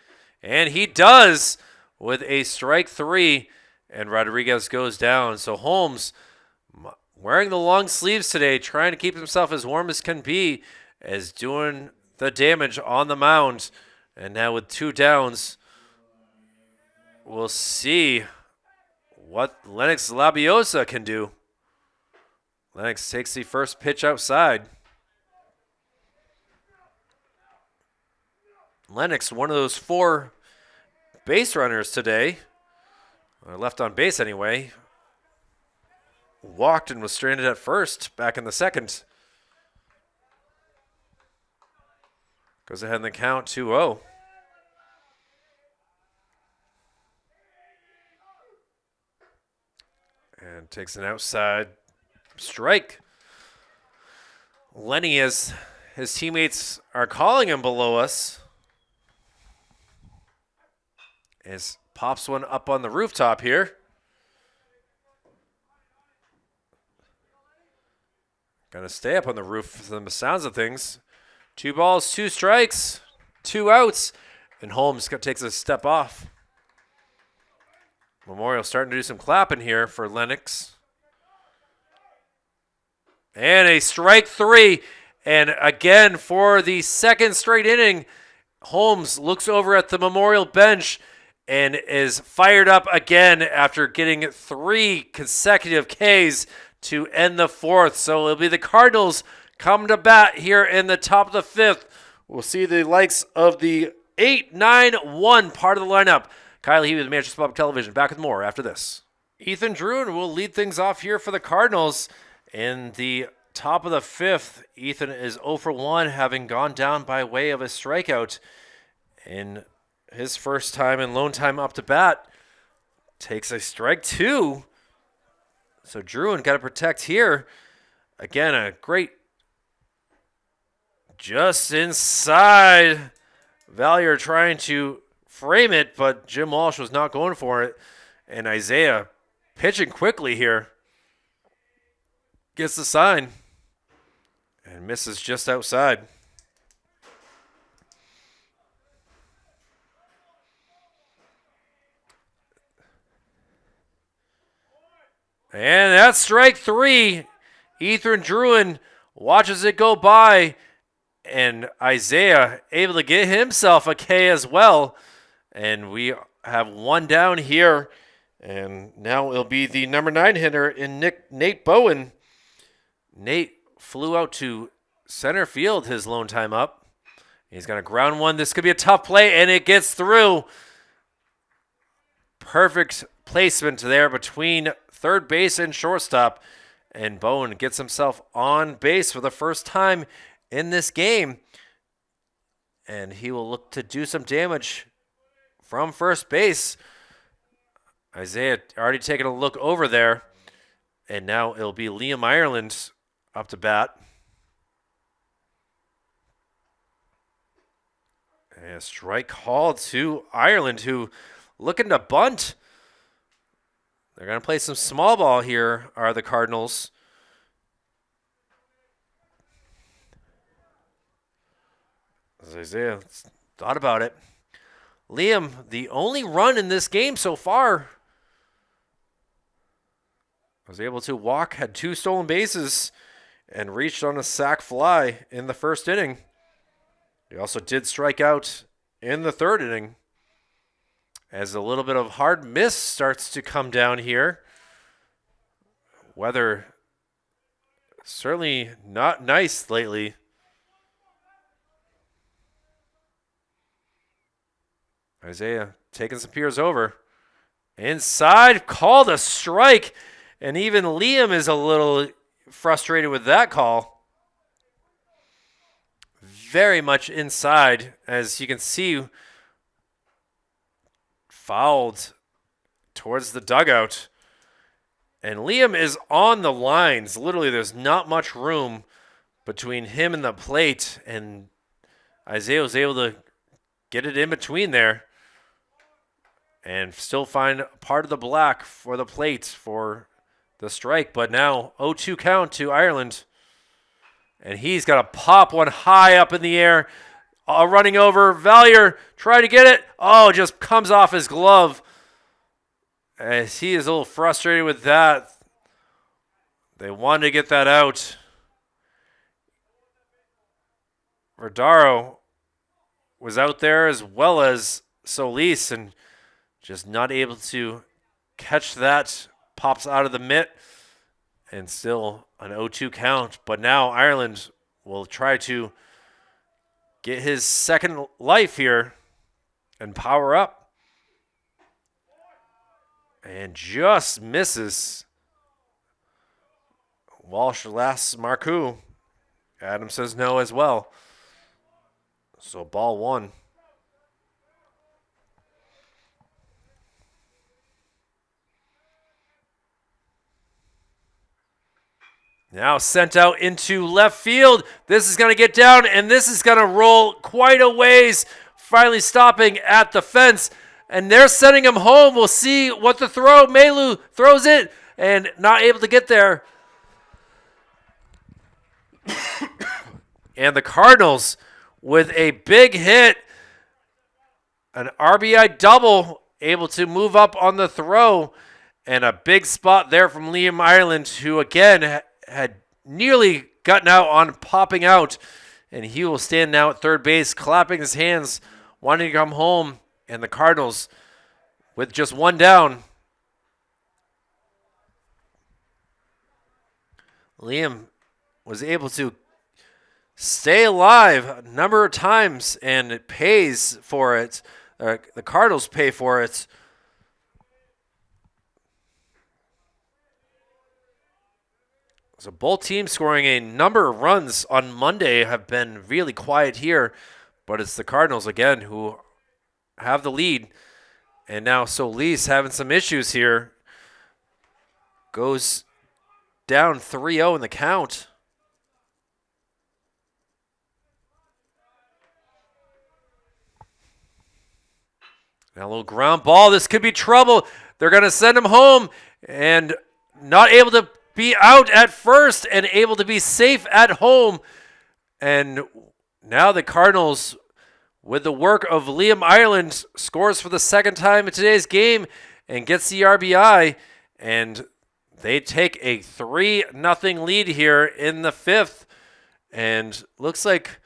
And he does with a strike 3. And Rodriguez goes down. So Holmes wearing the long sleeves today, trying to keep himself as warm as can be, as doing the damage on the mound. And now with 2 downs, we'll see what Lennox Labiosa can do. Lennox takes the first pitch outside. Lennox, one of those 4 base runners today, or left on base anyway, walked and was stranded at first back in the second. Goes ahead in the count 2-0. And takes an outside strike. Lenny, as his teammates are calling him below us, as pops one up on the rooftop here. Gonna stay up on the roof from the sounds of things. 2 balls, 2 strikes, 2 outs, and Holmes takes a step off. Memorial starting to do some clapping here for Lennox. And a strike 3. And again, for the second straight inning, Holmes looks over at the Memorial bench and is fired up again after getting 3 consecutive Ks to end the 4th. So it'll be the Cardinals come to bat here in the top of the 5th. We'll see the likes of the 8-9-1 part of the lineup. Kyle Heavey with Manchester Public Television. Back with more after this. Ethan Druin will lead things off here for the Cardinals in the top of the 5th. Ethan is 0 for 1, having gone down by way of a strikeout in his first time and lone time up to bat. Takes a strike 2. So Druin got to protect here. Again, a great just inside. Valier trying to frame it, but Jim Walsh was not going for it. And Isaiah pitching quickly here. Gets the sign. And misses just outside. And that's strike 3. Ethan Druin watches it go by. And Isaiah able to get himself a K as well. And we have 1 down here. And now it'll be the number 9 hitter in Nate Bowen. Nate flew out to center field his lone time up. He's going to ground one. This could be a tough play, and it gets through. Perfect placement there between third base and shortstop. And Bowen gets himself on base for the first time in this game. And he will look to do some damage from first base. Isaiah already taking a look over there. And now it'll be Liam Ireland up to bat. And a strike called to Ireland, who looking to bunt. They're going to play some small ball here, are the Cardinals. As Isaiah thought about it. Liam, the only run in this game so far, was able to walk, had 2 stolen bases, and reached on a sac fly in the first inning. He also did strike out in the third inning. as a little bit of hard mist starts to come down here. Weather certainly not nice lately. Isaiah taking some peers over. Inside, called a strike. And even Liam is a little frustrated with that call. Very much inside, as you can see, fouled towards the dugout. And Liam is on the lines. Literally, there's not much room between him and the plate. And Isaiah was able to get it in between there and still find part of the black for the plate for the strike. But now 0-2 count to Ireland. And he's got to pop one high up in the air. Running over. Valier try to get it. Oh, just comes off his glove. As he is a little frustrated with that. They wanted to get that out. Verdaro was out there as well as Solis and just not able to catch that. Pops out of the mitt and still an 0-2 count. But now Ireland will try to get his second life here and power up. And just misses. Walsh lasts Marcoux. Adam says no as well. So ball one. Now sent out into left field. This is going to get down, and this is going to roll quite a ways. Finally stopping at the fence. And they're sending him home. We'll see what the throw. Melu throws it and not able to get there. And the Cardinals with a big hit. An RBI double, able to move up on the throw. And a big spot there from Liam Ireland, who again had nearly gotten out on popping out. And he will stand now at third base, clapping his hands, wanting to come home. And the Cardinals, with just one down, Liam was able to stay alive a number of times, and it pays for it. The Cardinals pay for it. So both teams scoring a number of runs on Monday have been really quiet here, but it's the Cardinals again who have the lead. And now Solis having some issues here. Goes down 3-0 in the count. Now a little ground ball. This could be trouble. They're going to send him home and not able to be out at first and able to be safe at home. And now the Cardinals, with the work of Liam Ireland, scores for the second time in today's game and gets the RBI. And they take a 3-0 lead here in the fifth. And looks like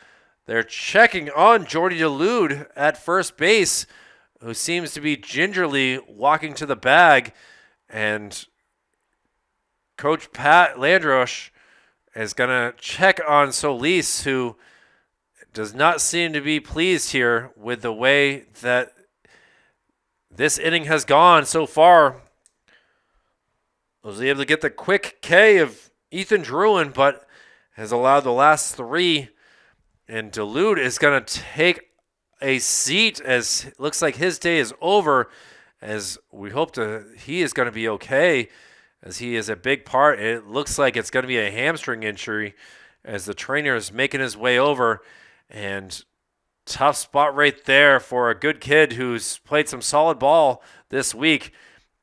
they're checking on Jordy DeLude at first base, who seems to be gingerly walking to the bag. And Coach Pat Landrosh is going to check on Solis, who does not seem to be pleased here with the way that this inning has gone so far. Was able to get the quick K of Ethan Druin, but has allowed the last three. And DeLude is going to take a seat, as it looks like his day is over, as we hope he is going to be okay, as he is a big part. It looks like it's going to be a hamstring injury, as the trainer is making his way over. And tough spot right there for a good kid who's played some solid ball this week,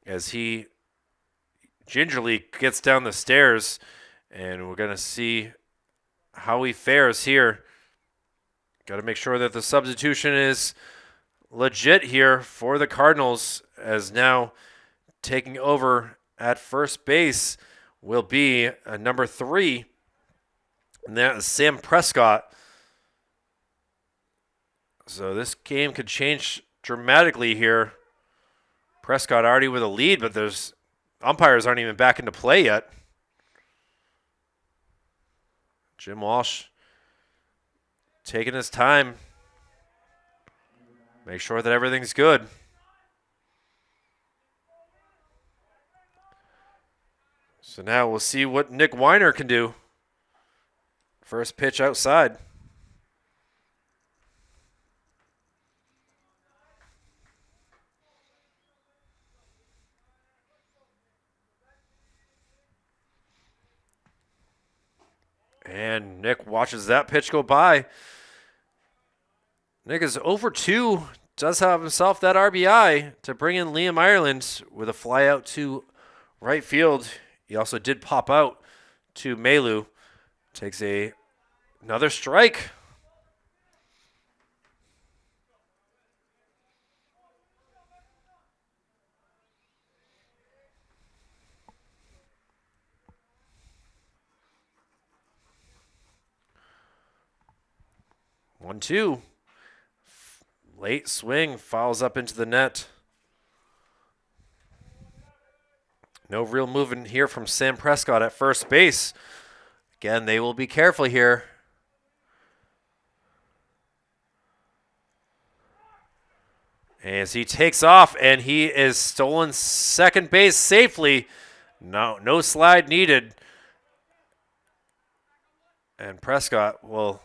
as he gingerly gets down the stairs. And we're going to see how he fares here. Got to make sure that the substitution is legit here for the Cardinals, as now taking over at first base will be number 3, and that is Sam Prescott. So this game could change dramatically here. Prescott already with a lead, but there's umpires aren't even back into play yet. Jim Walsh taking his time. Make sure that everything's good. So now we'll see what Nick Weiner can do. First pitch outside. And Nick watches that pitch go by. Nick is over 2. Does have himself that RBI to bring in Liam Ireland with a fly out to right field. He also did pop out to Melu. Takes another strike. One, two. Late swing, fouls up into the net. No real movement here from Sam Prescott at first base. Again, they will be careful here. As he takes off, and he is stolen second base safely. No slide needed. And Prescott will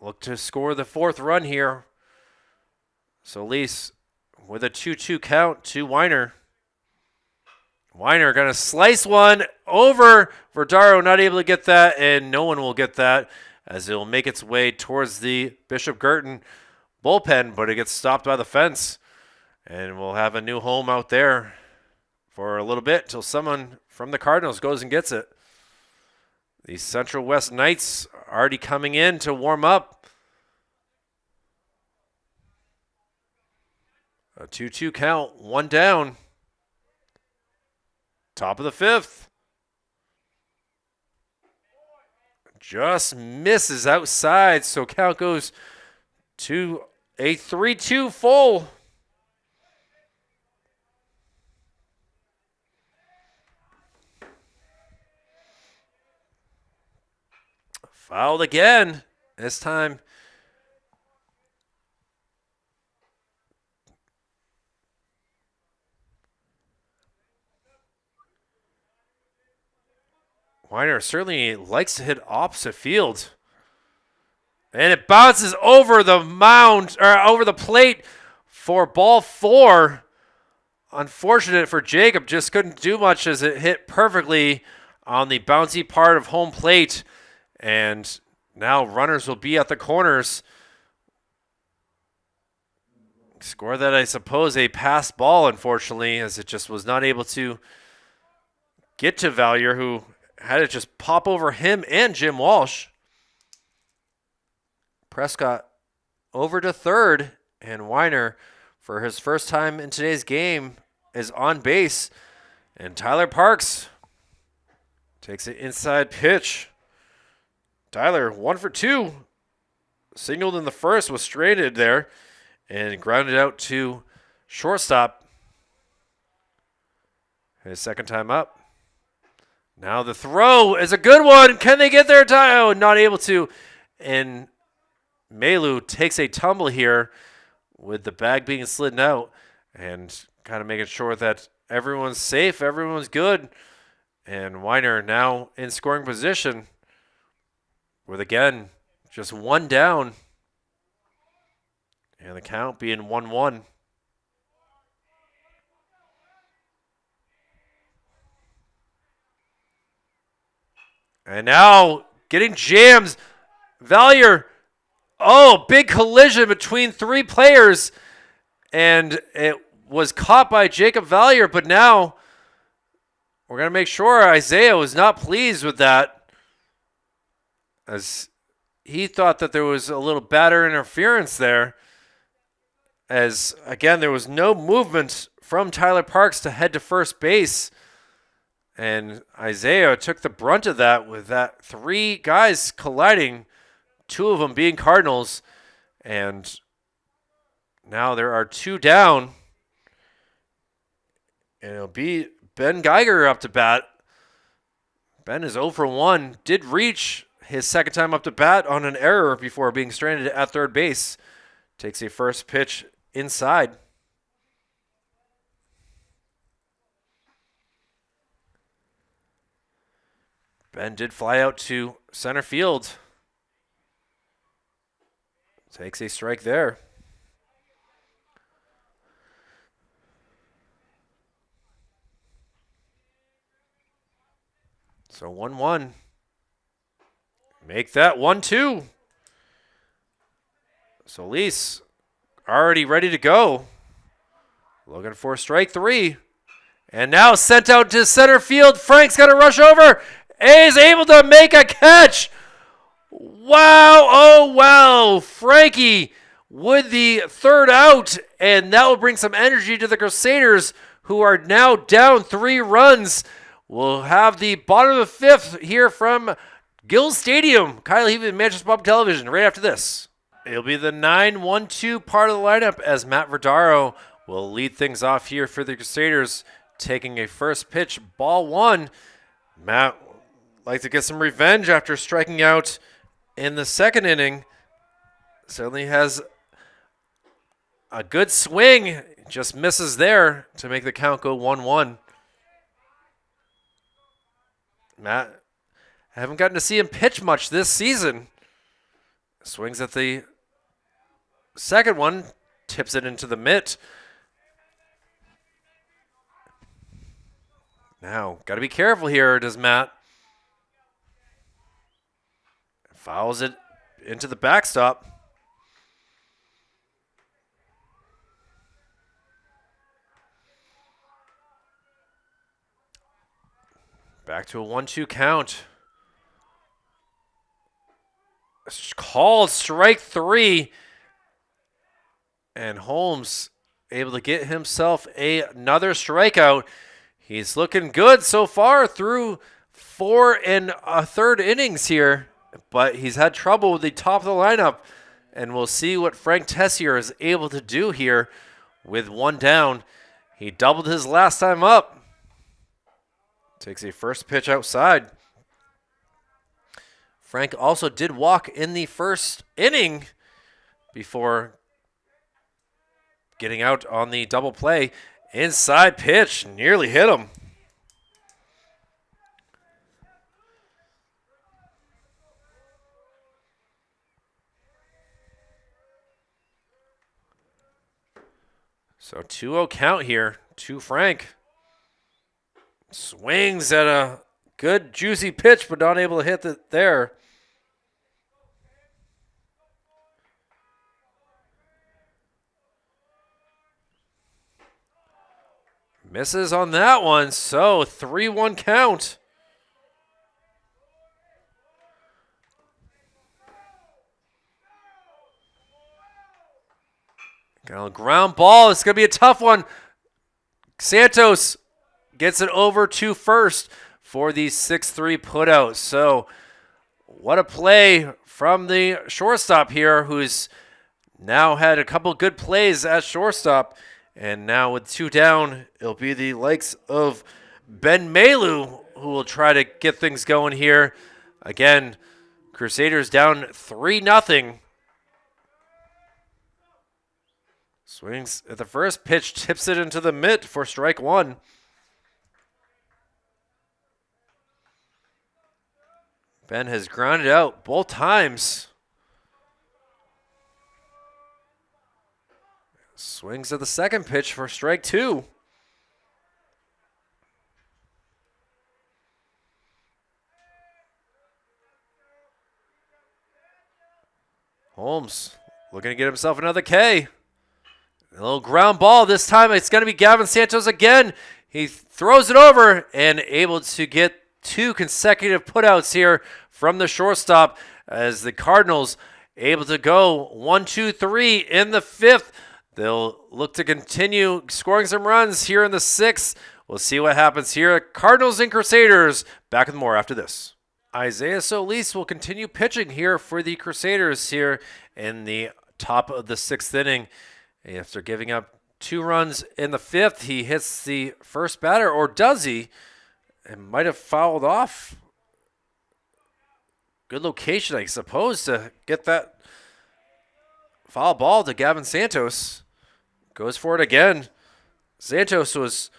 look to score the 4th run here. So Lease with a 2-2 count to Weiner. Weiner going to slice one over. Verdaro not able to get that, and no one will get that as it will make its way towards the Bishop Guertin bullpen, but it gets stopped by the fence. And we'll have a new home out there for a little bit until someone from the Cardinals goes and gets it. The Central West Knights already coming in to warm up. A 2-2 count, 1 down. Top of the 5th. Just misses outside, so count goes to a 3-2 full. Fouled again. This time Weiner certainly likes to hit opposite field. And it bounces over the mound, or over the plate for ball 4. Unfortunate for Jacob, just couldn't do much as it hit perfectly on the bouncy part of home plate. And now runners will be at the corners. Score that, I suppose, a pass ball, unfortunately, as it just was not able to get to Valier, who had it just pop over him and Jim Walsh. Prescott over to third, and Weiner, for his first time in today's game, is on base. And Tyler Parks takes an inside pitch. Tyler, 1 for 2. Singled in the first, was stranded there, and grounded out to shortstop. His second time up. Now the throw is a good one. Can they get there? Oh, not able to. And Melu takes a tumble here with the bag being slidden out and kind of making sure that everyone's safe, everyone's good. And Weiner now in scoring position with, again, just 1 down. And the count being 1-1. And now getting jams. Valier. Oh, big collision between 3 players. And it was caught by Jacob Valier. But now we're going to make sure Isaiah was not pleased with that, as he thought that there was a little batter interference there. As, again, there was no movement from Tyler Parks to head to first base. And Isaiah took the brunt of that with that 3 guys colliding, 2 of them being Cardinals. And now there are 2 down. And it'll be Ben Geiger up to bat. Ben is 0 for 1. Did reach his second time up to bat on an error before being stranded at third base. Takes a first pitch inside. Ben did fly out to center field. Takes a strike there. So 1-1. Make that 1-2. Solis already ready to go. Looking for strike 3. And now sent out to center field. Frank's got to rush over. Is able to make a catch. Wow. Oh, wow. Frankie with the third out. And that will bring some energy to the Crusaders, who are now down 3 runs. We'll have the bottom of the fifth here from Gill Stadium. Kyle Heavey, Manchester Public Television, right after this. It'll be the 9-1-2 part of the lineup as Matt Verdaro will lead things off here for the Crusaders, taking a first pitch, ball 1. Matt likes to get some revenge after striking out in the second inning. Certainly has a good swing, just misses there to make the count go 1-1. Matt, I haven't gotten to see him pitch much this season. Swings at the second one, tips it into the mitt. Now, got to be careful here, does Matt. Fouls it into the backstop. Back to a 1-2 count. Called strike 3. And Holmes able to get himself another strikeout. He's looking good so far through 4 1/3 innings here. But he's had trouble with the top of the lineup. And we'll see what Frank Tessier is able to do here with 1 down. He doubled his last time up. Takes a first pitch outside. Frank also did walk in the first inning before getting out on the double play. Inside pitch, nearly hit him. So 2-0 count here to Frank. Swings at a good juicy pitch, but not able to hit it there. Misses on that one, so 3-1 count. Got a ground ball. It's going to be a tough one. Santos gets it over to first for the 6-3 putout. So what a play from the shortstop here, who's now had a couple good plays at shortstop. And now with 2 down, it'll be the likes of Ben Malu who will try to get things going here. Again, Crusaders down 3-0. Swings at the first pitch, tips it into the mitt for strike 1. Ben has grounded out both times. Swings at the second pitch for strike 2. Holmes looking to get himself another K. A little ground ball. This time it's going to be Gavin Santos again. He throws it over and able to get 2 consecutive putouts here from the shortstop as the Cardinals able to go 1-2-3 in the 5th. They'll look to continue scoring some runs here in the 6th. We'll see what happens here. Cardinals and Crusaders. Back with more after this. Isaiah Solis will continue pitching here for the Crusaders here in the top of the 6th inning after giving up 2 runs in the 5th. He hits the first batter, or does he? It might have fouled off. Good location, I suppose, to get that foul ball to Gavin Santos. Goes for it again. Santos was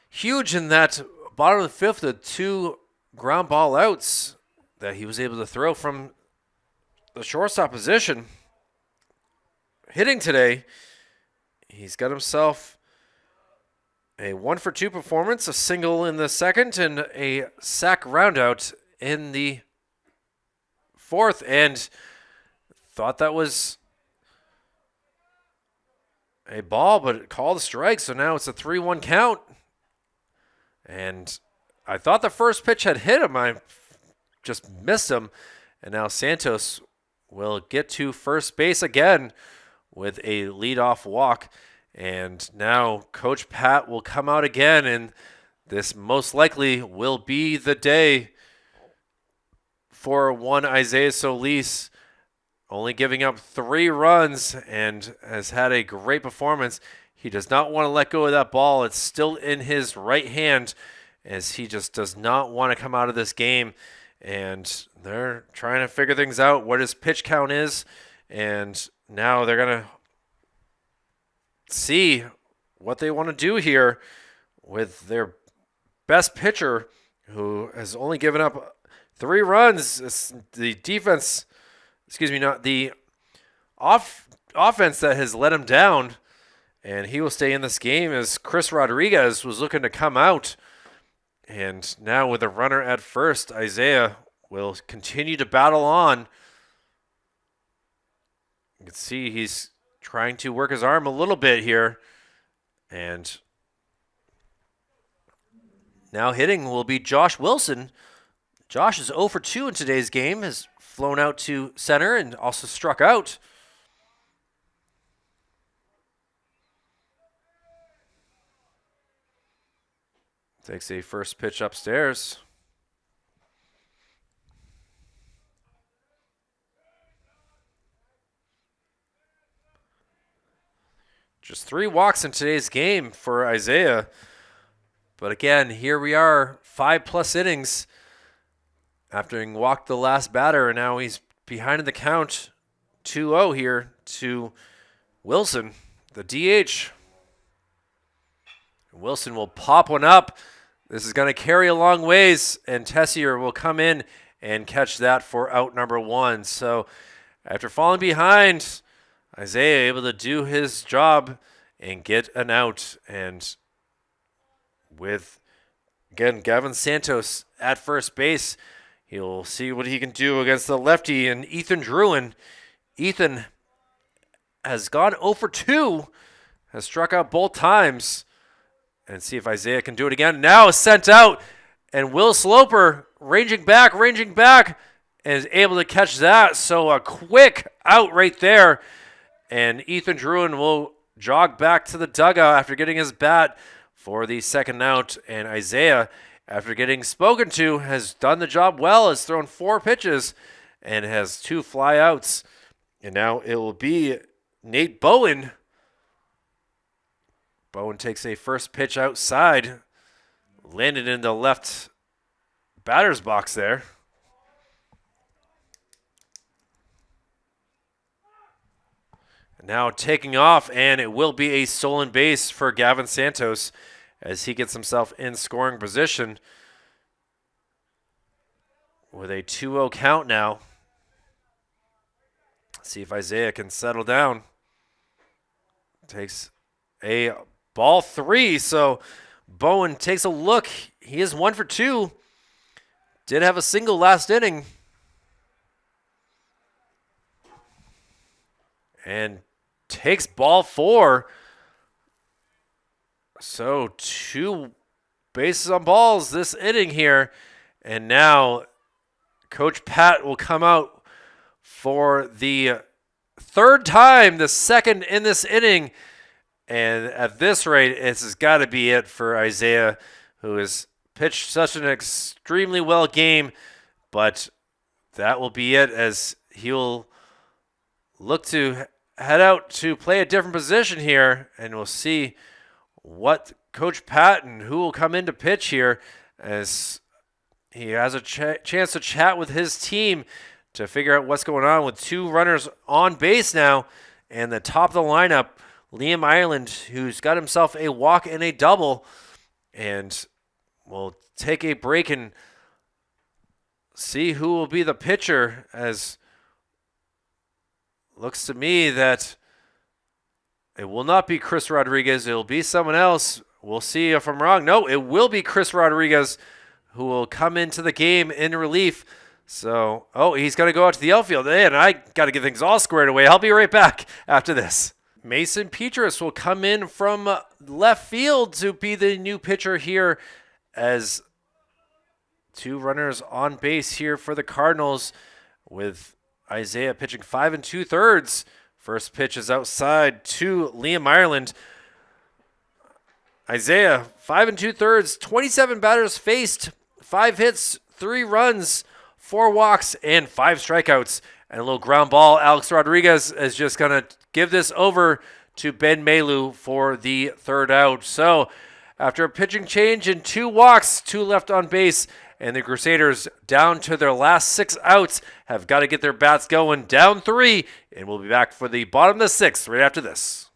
huge in that bottom of the 5th, the 2 ground ball outs that he was able to throw from the shortstop position. Hitting today, he's got himself a 1-for-2 performance, a single in the 2nd, and a sac roundout in the 4th, and thought that was a ball, but called a strike, so now it's a 3-1 count. And I thought the first pitch had hit him. I just missed him. And now Santos will get to first base again with a leadoff walk. And now Coach Pat will come out again, and this most likely will be the day for one Isaiah Solis, only giving up 3 runs and has had a great performance. He does not want to let go of that ball. It's still in his right hand, as he just does not want to come out of this game. And they're trying to figure things out, what his pitch count is. And now they're going to see what they want to do here with their best pitcher, who has only given up 3 runs. It's the defense, not the offense that has let him down. And he will stay in this game as Chris Rodriguez was looking to come out. And now with a runner at first, Isaiah will continue to battle on. You can see he's trying to work his arm a little bit here. And now hitting will be Josh Wilson. Josh is 0 for 2 in today's game, has flown out to center and also struck out. Takes a first pitch upstairs. Just 3 walks in today's game for Isaiah. But again, here we are, 5+ innings after having walked the last batter, and now he's behind in the count, 2-0 here to Wilson, the DH. Wilson will pop one up. This is going to carry a long ways, and Tessier will come in and catch that for out number 1. So after falling behind, Isaiah able to do his job and get an out. And with, again, Gavin Santos at first base, he'll see what he can do against the lefty and Ethan Druin. Ethan has gone 0 for 2, has struck out both times. And see if Isaiah can do it again. Now sent out, and Will Sloper ranging back, and is able to catch that. So a quick out right there. And Ethan Druin will jog back to the dugout after getting his bat for the second out. And Isaiah, after getting spoken to, has done the job well, has thrown 4 pitches and has 2 flyouts. And now it will be Nate Bowen. Bowen takes a first pitch outside, landed in the left batter's box there. Now taking off, and it will be a stolen base for Gavin Santos as he gets himself in scoring position with a 2-0 count now. See if Isaiah can settle down. Takes a ball 3, so Bowen takes a look. He is 1 for 2. Did have a single last inning. And takes ball 4. So 2 bases on balls this inning here. And now Coach Pat will come out for the 3rd time, the 2nd in this inning. And at this rate, this has got to be it for Isaiah, who has pitched such an extremely well game. But that will be it, as he'll look to head out to play a different position here, and we'll see what Coach Patton, who will come in to pitch here, as he has a chance to chat with his team to figure out what's going on with 2 runners on base now. And the top of the lineup, Liam Ireland, who's got himself a walk and a double. And we'll take a break and see who will be the pitcher, as looks to me that it will not be Chris Rodriguez. It will be someone else. We'll see if I'm wrong. No, it will be Chris Rodriguez, who will come into the game in relief. So, he's going to go out to the outfield. And I got to get things all squared away. I'll be right back after this. Mason Petrus will come in from left field to be the new pitcher here, as 2 runners on base here for the Cardinals, with Isaiah pitching 5 2/3. First pitch is outside to Liam Ireland. Isaiah, 5 2/3, 27 batters faced, 5 hits, 3 runs, 4 walks, and 5 strikeouts. And a little ground ball. Alex Rodriguez is just going to give this over to Ben Maylou for the 3rd out. So after a pitching change and 2 walks, 2 left on base, and the Crusaders, down to their last 6 outs, have got to get their bats going, down 3, and we'll be back for the bottom of the 6th right after this.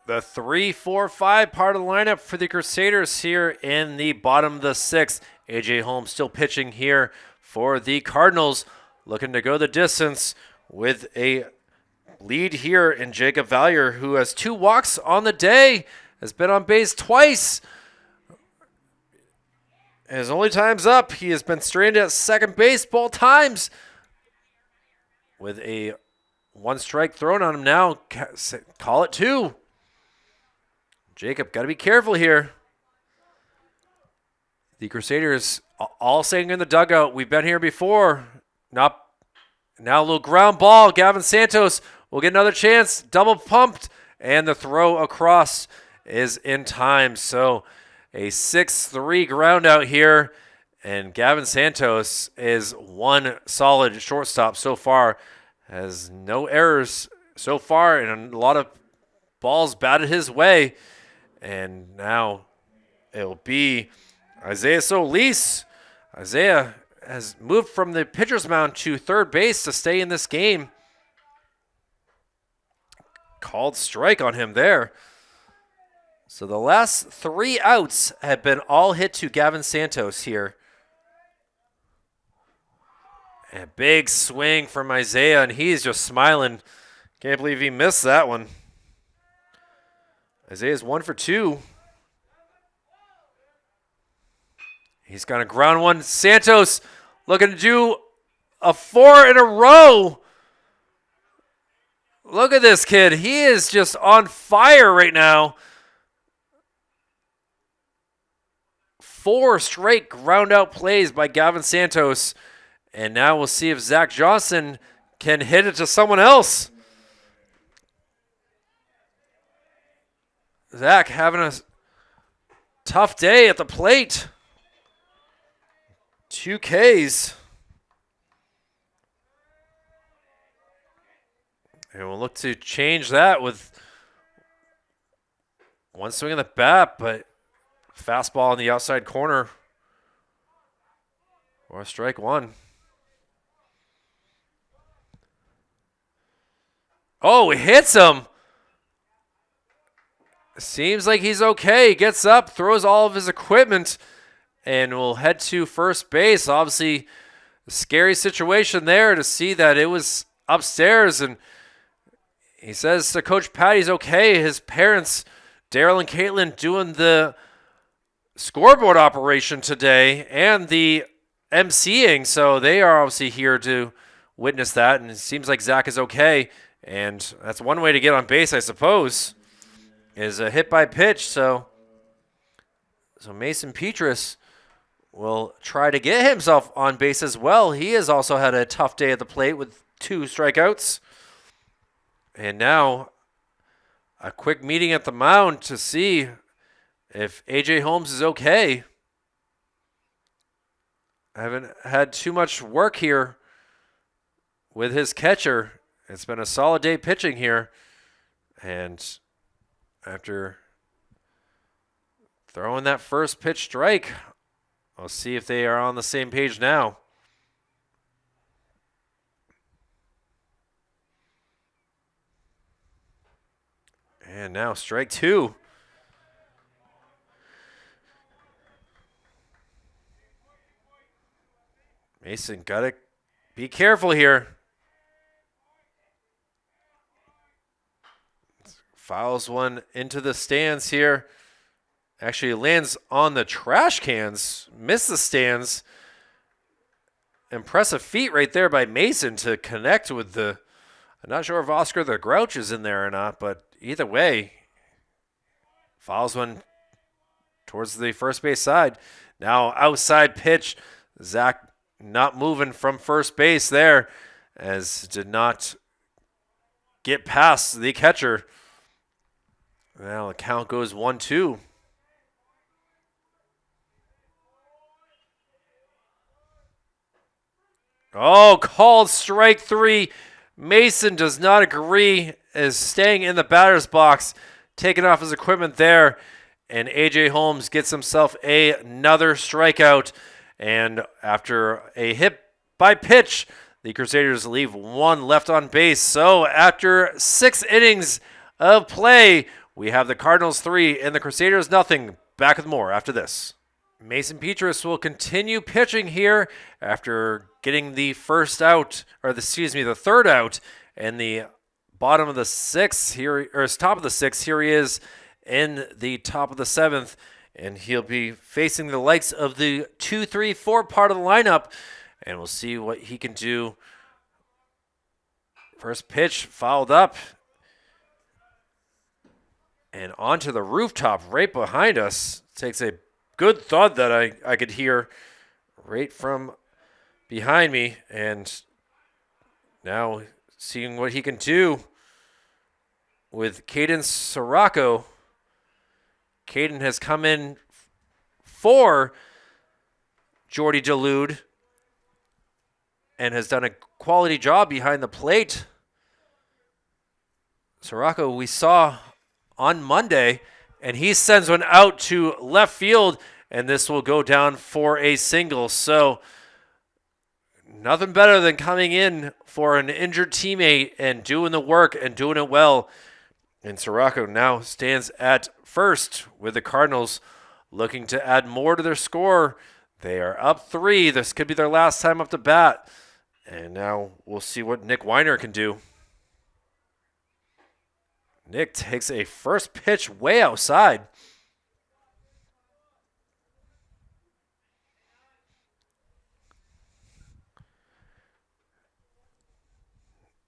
The 3-4-5 part of the lineup for the Crusaders here in the bottom of the 6th. A.J. Holmes still pitching here for the Cardinals, looking to go the distance with a lead here in Jacob Valier, who has 2 walks on the day, has been on base twice. His only time's up. He has been stranded at second base both times, with a 1 strike thrown on him now. Call it 2. Jacob, got to be careful here. The Crusaders all saying in the dugout, we've been here before. Now a little ground ball. Gavin Santos will get another chance. Double pumped, and the throw across is in time. So a 6-3 ground out here, and Gavin Santos is one solid shortstop so far. Has no errors so far, and a lot of balls batted his way. And now it'll be Isaiah Solis. Isaiah has moved from the pitcher's mound to third base to stay in this game. Called strike on him there. So the last 3 outs have been all hit to Gavin Santos here. And a big swing from Isaiah, and he's just smiling. Can't believe he missed that one. Isaiah's 1 for 2. He's going to ground one. Santos looking to do a 4 in a row. Look at this kid. He is just on fire right now. 4 straight ground out plays by Gavin Santos. And now we'll see if Zach Johnson can hit it to someone else. Zach having a tough day at the plate. 2 Ks. And we'll look to change that with 1 swing in the bat, but fastball in the outside corner. Or strike 1. Oh, it hits him. Seems like he's okay. Gets up, throws all of his equipment, and will head to first base. Obviously, a scary situation there to see that it was upstairs. And he says to Coach Pat he's okay. His parents, Daryl and Caitlin, doing the scoreboard operation today and the emceeing. So they are obviously here to witness that. And it seems like Zach is okay. And that's one way to get on base, I suppose, is a hit by pitch. So Mason Petrus will try to get himself on base as well. He has also had a tough day at the plate with 2 strikeouts. And now a quick meeting at the mound to see if A.J. Holmes is okay. I haven't had too much work here with his catcher. It's been a solid day pitching here. And after throwing that first pitch strike, I'll see if they are on the same page now. And now strike two. Mason, gotta be careful here. Fouls one into the stands here. Actually lands on the trash cans. Missed the stands. Impressive feat right there by Mason to connect with the... I'm not sure if Oscar the Grouch is in there or not, but either way, fouls one towards the first base side. Now outside pitch. Zach not moving from first base there, as did not get past the catcher. Now the count goes 1-2. Oh, called strike three. Mason does not agree, is staying in the batter's box, taking off his equipment there, and A.J. Holmes gets himself another strikeout. And after a hit by pitch, the Crusaders leave one left on base. So after 6 innings of play, we have the Cardinals 3 and the Crusaders nothing. Back with more after this. Mason Petrus will continue pitching here after getting the first out, or the third out, and the bottom of the 6th here, or top of the 6th. Here he is in the top of the 7th. And he'll be facing the likes of the 2, 3, 4 part of the lineup. And we'll see what he can do. First pitch fouled up. And onto the rooftop right behind us. Takes a good thud that I could hear right from behind me. And now seeing what he can do with Caden Sirocco. Caden has come in for Jordy Delude and has done a quality job behind the plate. Sirocco we saw on Monday, and he sends one out to left field, and this will go down for a single. So nothing better than coming in for an injured teammate and doing the work and doing it well. And Sirocco now stands at first with the Cardinals looking to add more to their score. They are up 3. This could be their last time up to bat. And now we'll see what Nick Weiner can do. Nick takes a first pitch way outside.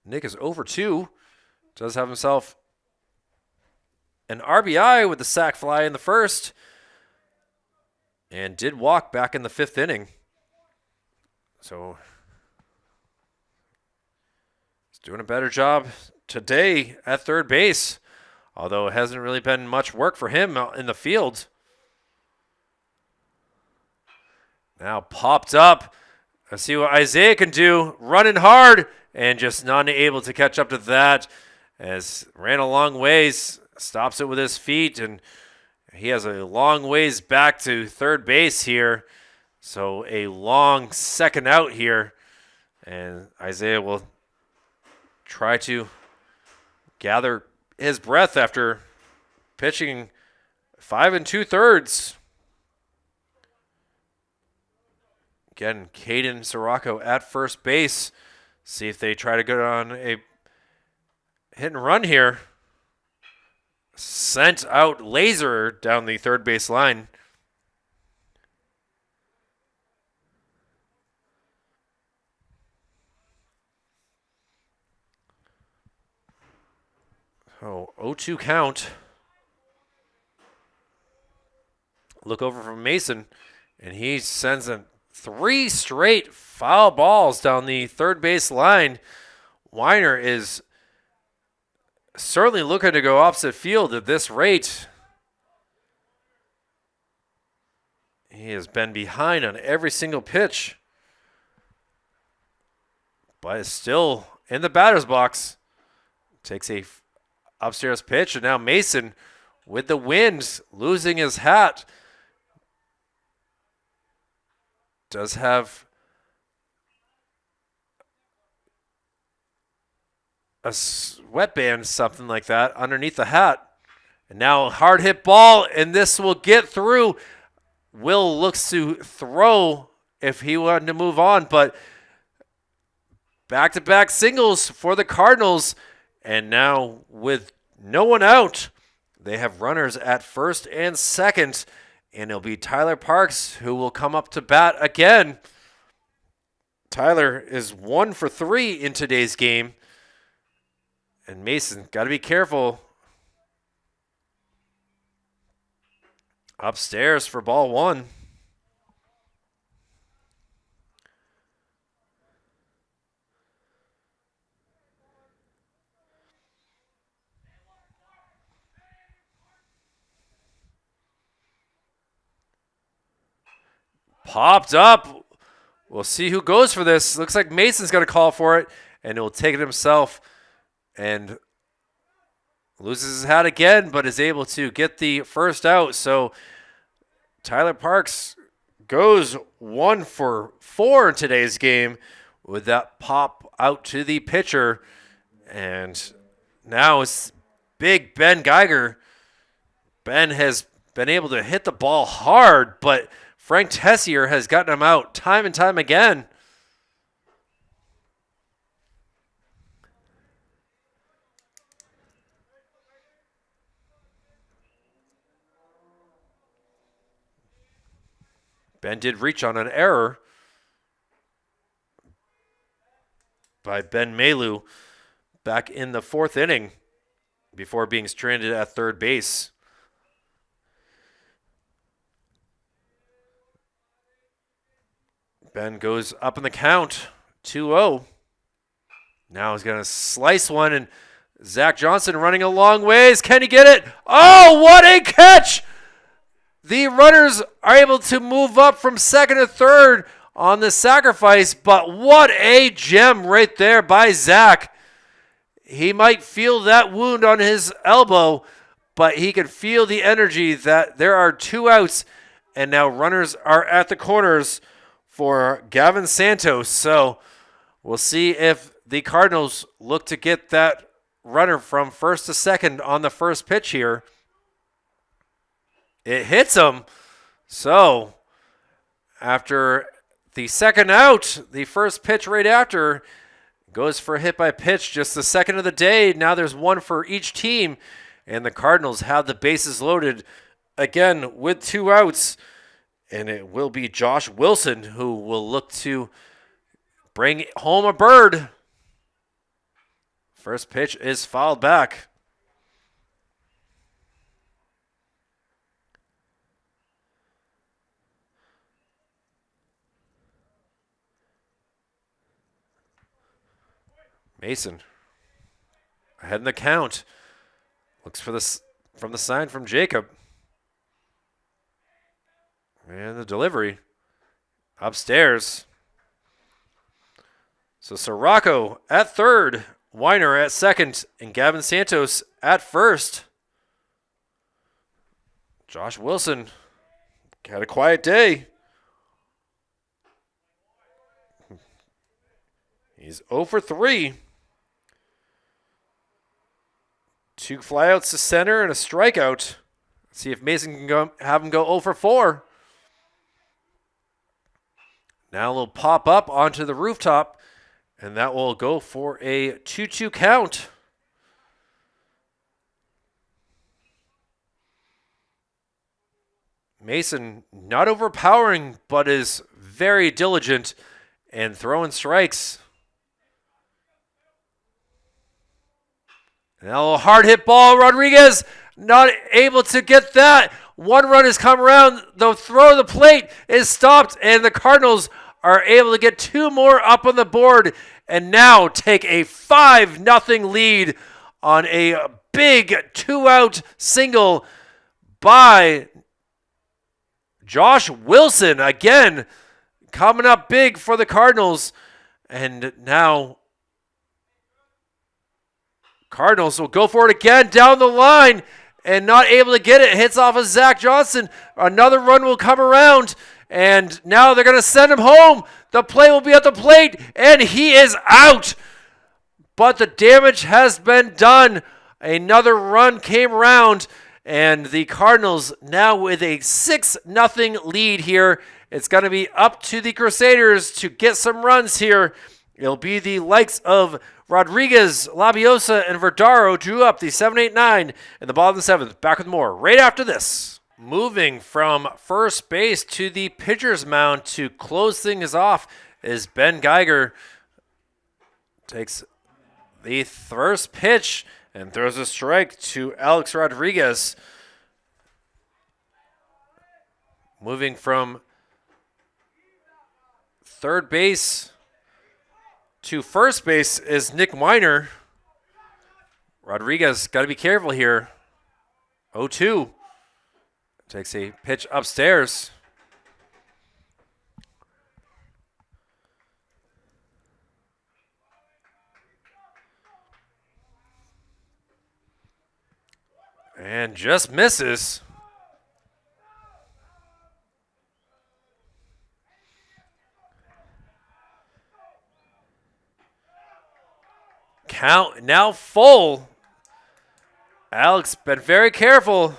Nick is over 2. Does have himself an RBI with the sac fly in the first, and did walk back in the 5th inning. So he's doing a better job today at third base, although it hasn't really been much work for him out in the field. Now popped up. Let's see what Isaiah can do. Running hard and just not able to catch up to that, as ran a long ways. Stops it with his feet, and he has a long ways back to third base here. So a long second out here, and Isaiah will try to gather his breath after pitching 5 2/3. Again, Caden Sirocco at first base. See if they try to go on a hit and run here. Sent out laser down the third base line. Oh, 0-2 count. Look over from Mason, and he sends in 3 straight foul balls down the third base line. Weiner is certainly looking to go opposite field at this rate. He has been behind on every single pitch, but is still in the batter's box. Takes a Upstairs pitch, and now Mason with the wind, losing his hat. Does have a sweatband, something like that, underneath the hat. And now hard hit ball, and this will get through. Will looks to throw if he wanted to move on, but back-to-back singles for the Cardinals. And now with no one out, they have runners at first and second, and it'll be Tyler Parks who will come up to bat again. Tyler is 1 for 3 in today's game. And Mason, got to be careful. Upstairs for ball 1. Popped up. We'll see who goes for this. Looks like Mason's going to call for it, and he'll take it himself and loses his hat again, but is able to get the first out. So Tyler Parks goes 1 for 4 in today's game with that pop out to the pitcher. And now it's big Ben Geiger. Ben has been able to hit the ball hard, but Frank Tessier has gotten him out time and time again. Ben did reach on an error by Ben Malu back in the 4th inning before being stranded at third base. Ben goes up in the count, 2-0. Now he's going to slice one, and Zach Johnson running a long ways. Can he get it? Oh, what a catch! The runners are able to move up from second to third on the sacrifice, but what a gem right there by Zach. He might feel that wound on his elbow, but he can feel the energy that there are 2 outs, and now runners are at the corners for Gavin Santos. So we'll see if the Cardinals look to get that runner from first to second on the first pitch here. It hits him. So after the second out, the first pitch right after goes for a hit by pitch, just the second of the day. Now there's 1 for each team, and the Cardinals have the bases loaded again with 2 outs. And it will be Josh Wilson who will look to bring home a bird. First pitch is fouled back. Mason ahead in the count. Looks for this from the sign from Jacob. And the delivery upstairs. So Sirocco at third, Weiner at second, and Gavin Santos at first. Josh Wilson had a quiet day. He's 0 for 3. 2 flyouts to center and a strikeout. Let's see if Mason can have him go 0 for 4. Now a little pop up onto the rooftop, and that will go for a 2-2 count. Mason not overpowering, but is very diligent and throwing strikes. Now a hard hit ball. Rodriguez not able to get that. 1 run has come around. The throw to the plate is stopped, and the Cardinals are able to get 2 more up on the board and now take a 5-0 lead on a big 2-out single by Josh Wilson. Again, coming up big for the Cardinals. And now Cardinals will go for it again down the line and not able to get it. Hits off of Zach Johnson. Another run will come around, and now they're going to send him home. The play will be at the plate, and he is out. But the damage has been done. Another run came around, and the Cardinals now with a 6-0 lead here. It's going to be up to the Crusaders to get some runs here. It'll be the likes of Rodriguez, Labiosa, and Verdaro drew up the 7-8-9 in the bottom of the 7th. Back with more right after this. Moving from first base to the pitcher's mound to close things off is Ben Geiger. Takes the first pitch and throws a strike to Alex Rodriguez. Moving from third base to first base is Nick Weiner. Rodriguez got to be careful here. 0-2. Takes a pitch upstairs. And just misses. Count now full. Alex been very careful.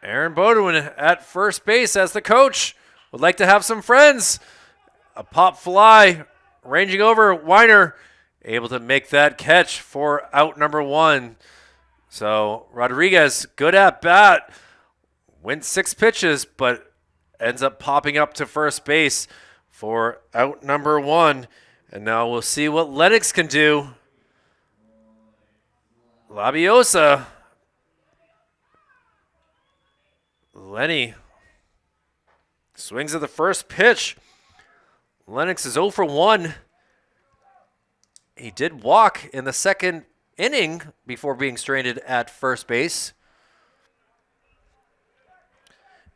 Aaron Bodwin at first base as the coach. Would like to have some friends. A pop fly ranging over. Weiner able to make that catch for out number 1. So Rodriguez, good at bat. Went 6 pitches, but ends up popping up to first base for out number 1. And now we'll see what Lennox can do. Labiosa. Lenny swings at the first pitch. Lennox is 0 for 1. He did walk in the second inning before being stranded at first base.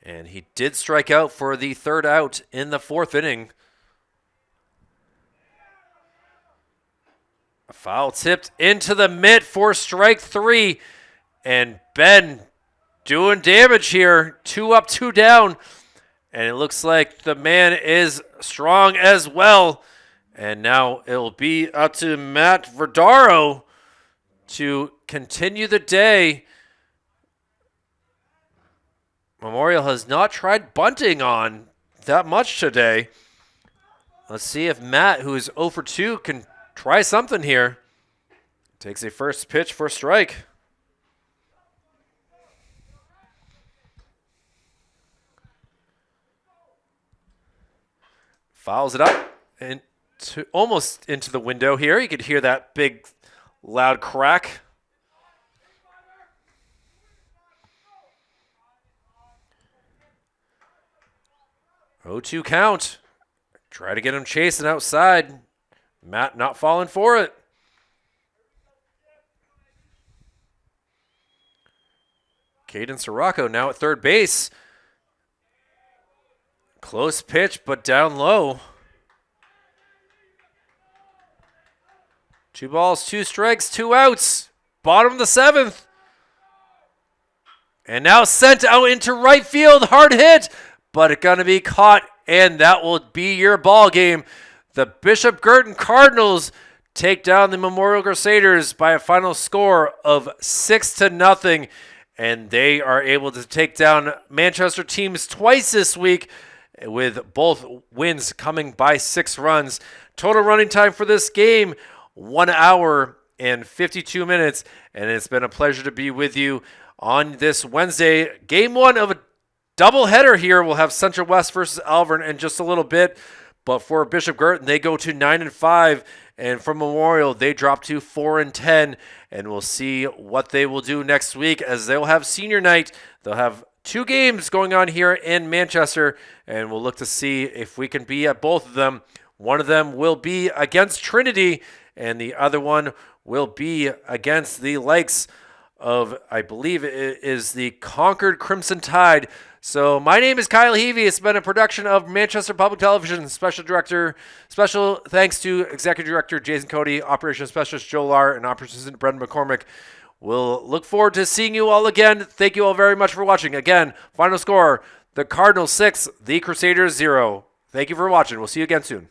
And he did strike out for the third out in the 4th inning. A foul tipped into the mitt for strike 3. And Ben doing damage here. 2 up, 2 down. And it looks like the man is strong as well. And now it'll be up to Matt Verdaro to continue the day. Memorial has not tried bunting on that much today. Let's see if Matt, who is 0 for 2, can try something here. Takes a first pitch for a strike. Fouls it up and almost into the window here. You could hear that big, loud crack. Oh, 2 count. Try to get him chasing outside. Matt not falling for it. Caden Sirocco now at third base. Close pitch, but down low. 2 balls, 2 strikes, 2 outs. Bottom of the 7th. And now sent out into right field. Hard hit, but it's going to be caught, and that will be your ball game. The Bishop Guertin Cardinals take down the Memorial Crusaders by a final score of 6-0, and they are able to take down Manchester teams twice this week, with both wins coming by 6 runs. Total running time for this game, 1 hour and 52 minutes, and it's been a pleasure to be with you on this Wednesday. Game 1 of a doubleheader here. We'll have Central West versus Alvern in just a little bit. But for Bishop Guertin, they go to 9-5, and for Memorial, they drop to 4-10. And we'll see what they will do next week, as they'll have senior night. They'll have 2 games going on here in Manchester, and we'll look to see if we can be at both of them. One of them will be against Trinity, and the other one will be against the likes of, I believe it is the Concord Crimson Tide. So my name is Kyle Heavey. It's been a production of Manchester Public Television. Special thanks to Executive Director Jason Cody, Operations Specialist Joe Lar, and Operations Assistant Brendan McCormick. We'll look forward to seeing you all again. Thank you all very much for watching. Again, final score, the Cardinals 6, the Crusaders 0. Thank you for watching. We'll see you again soon.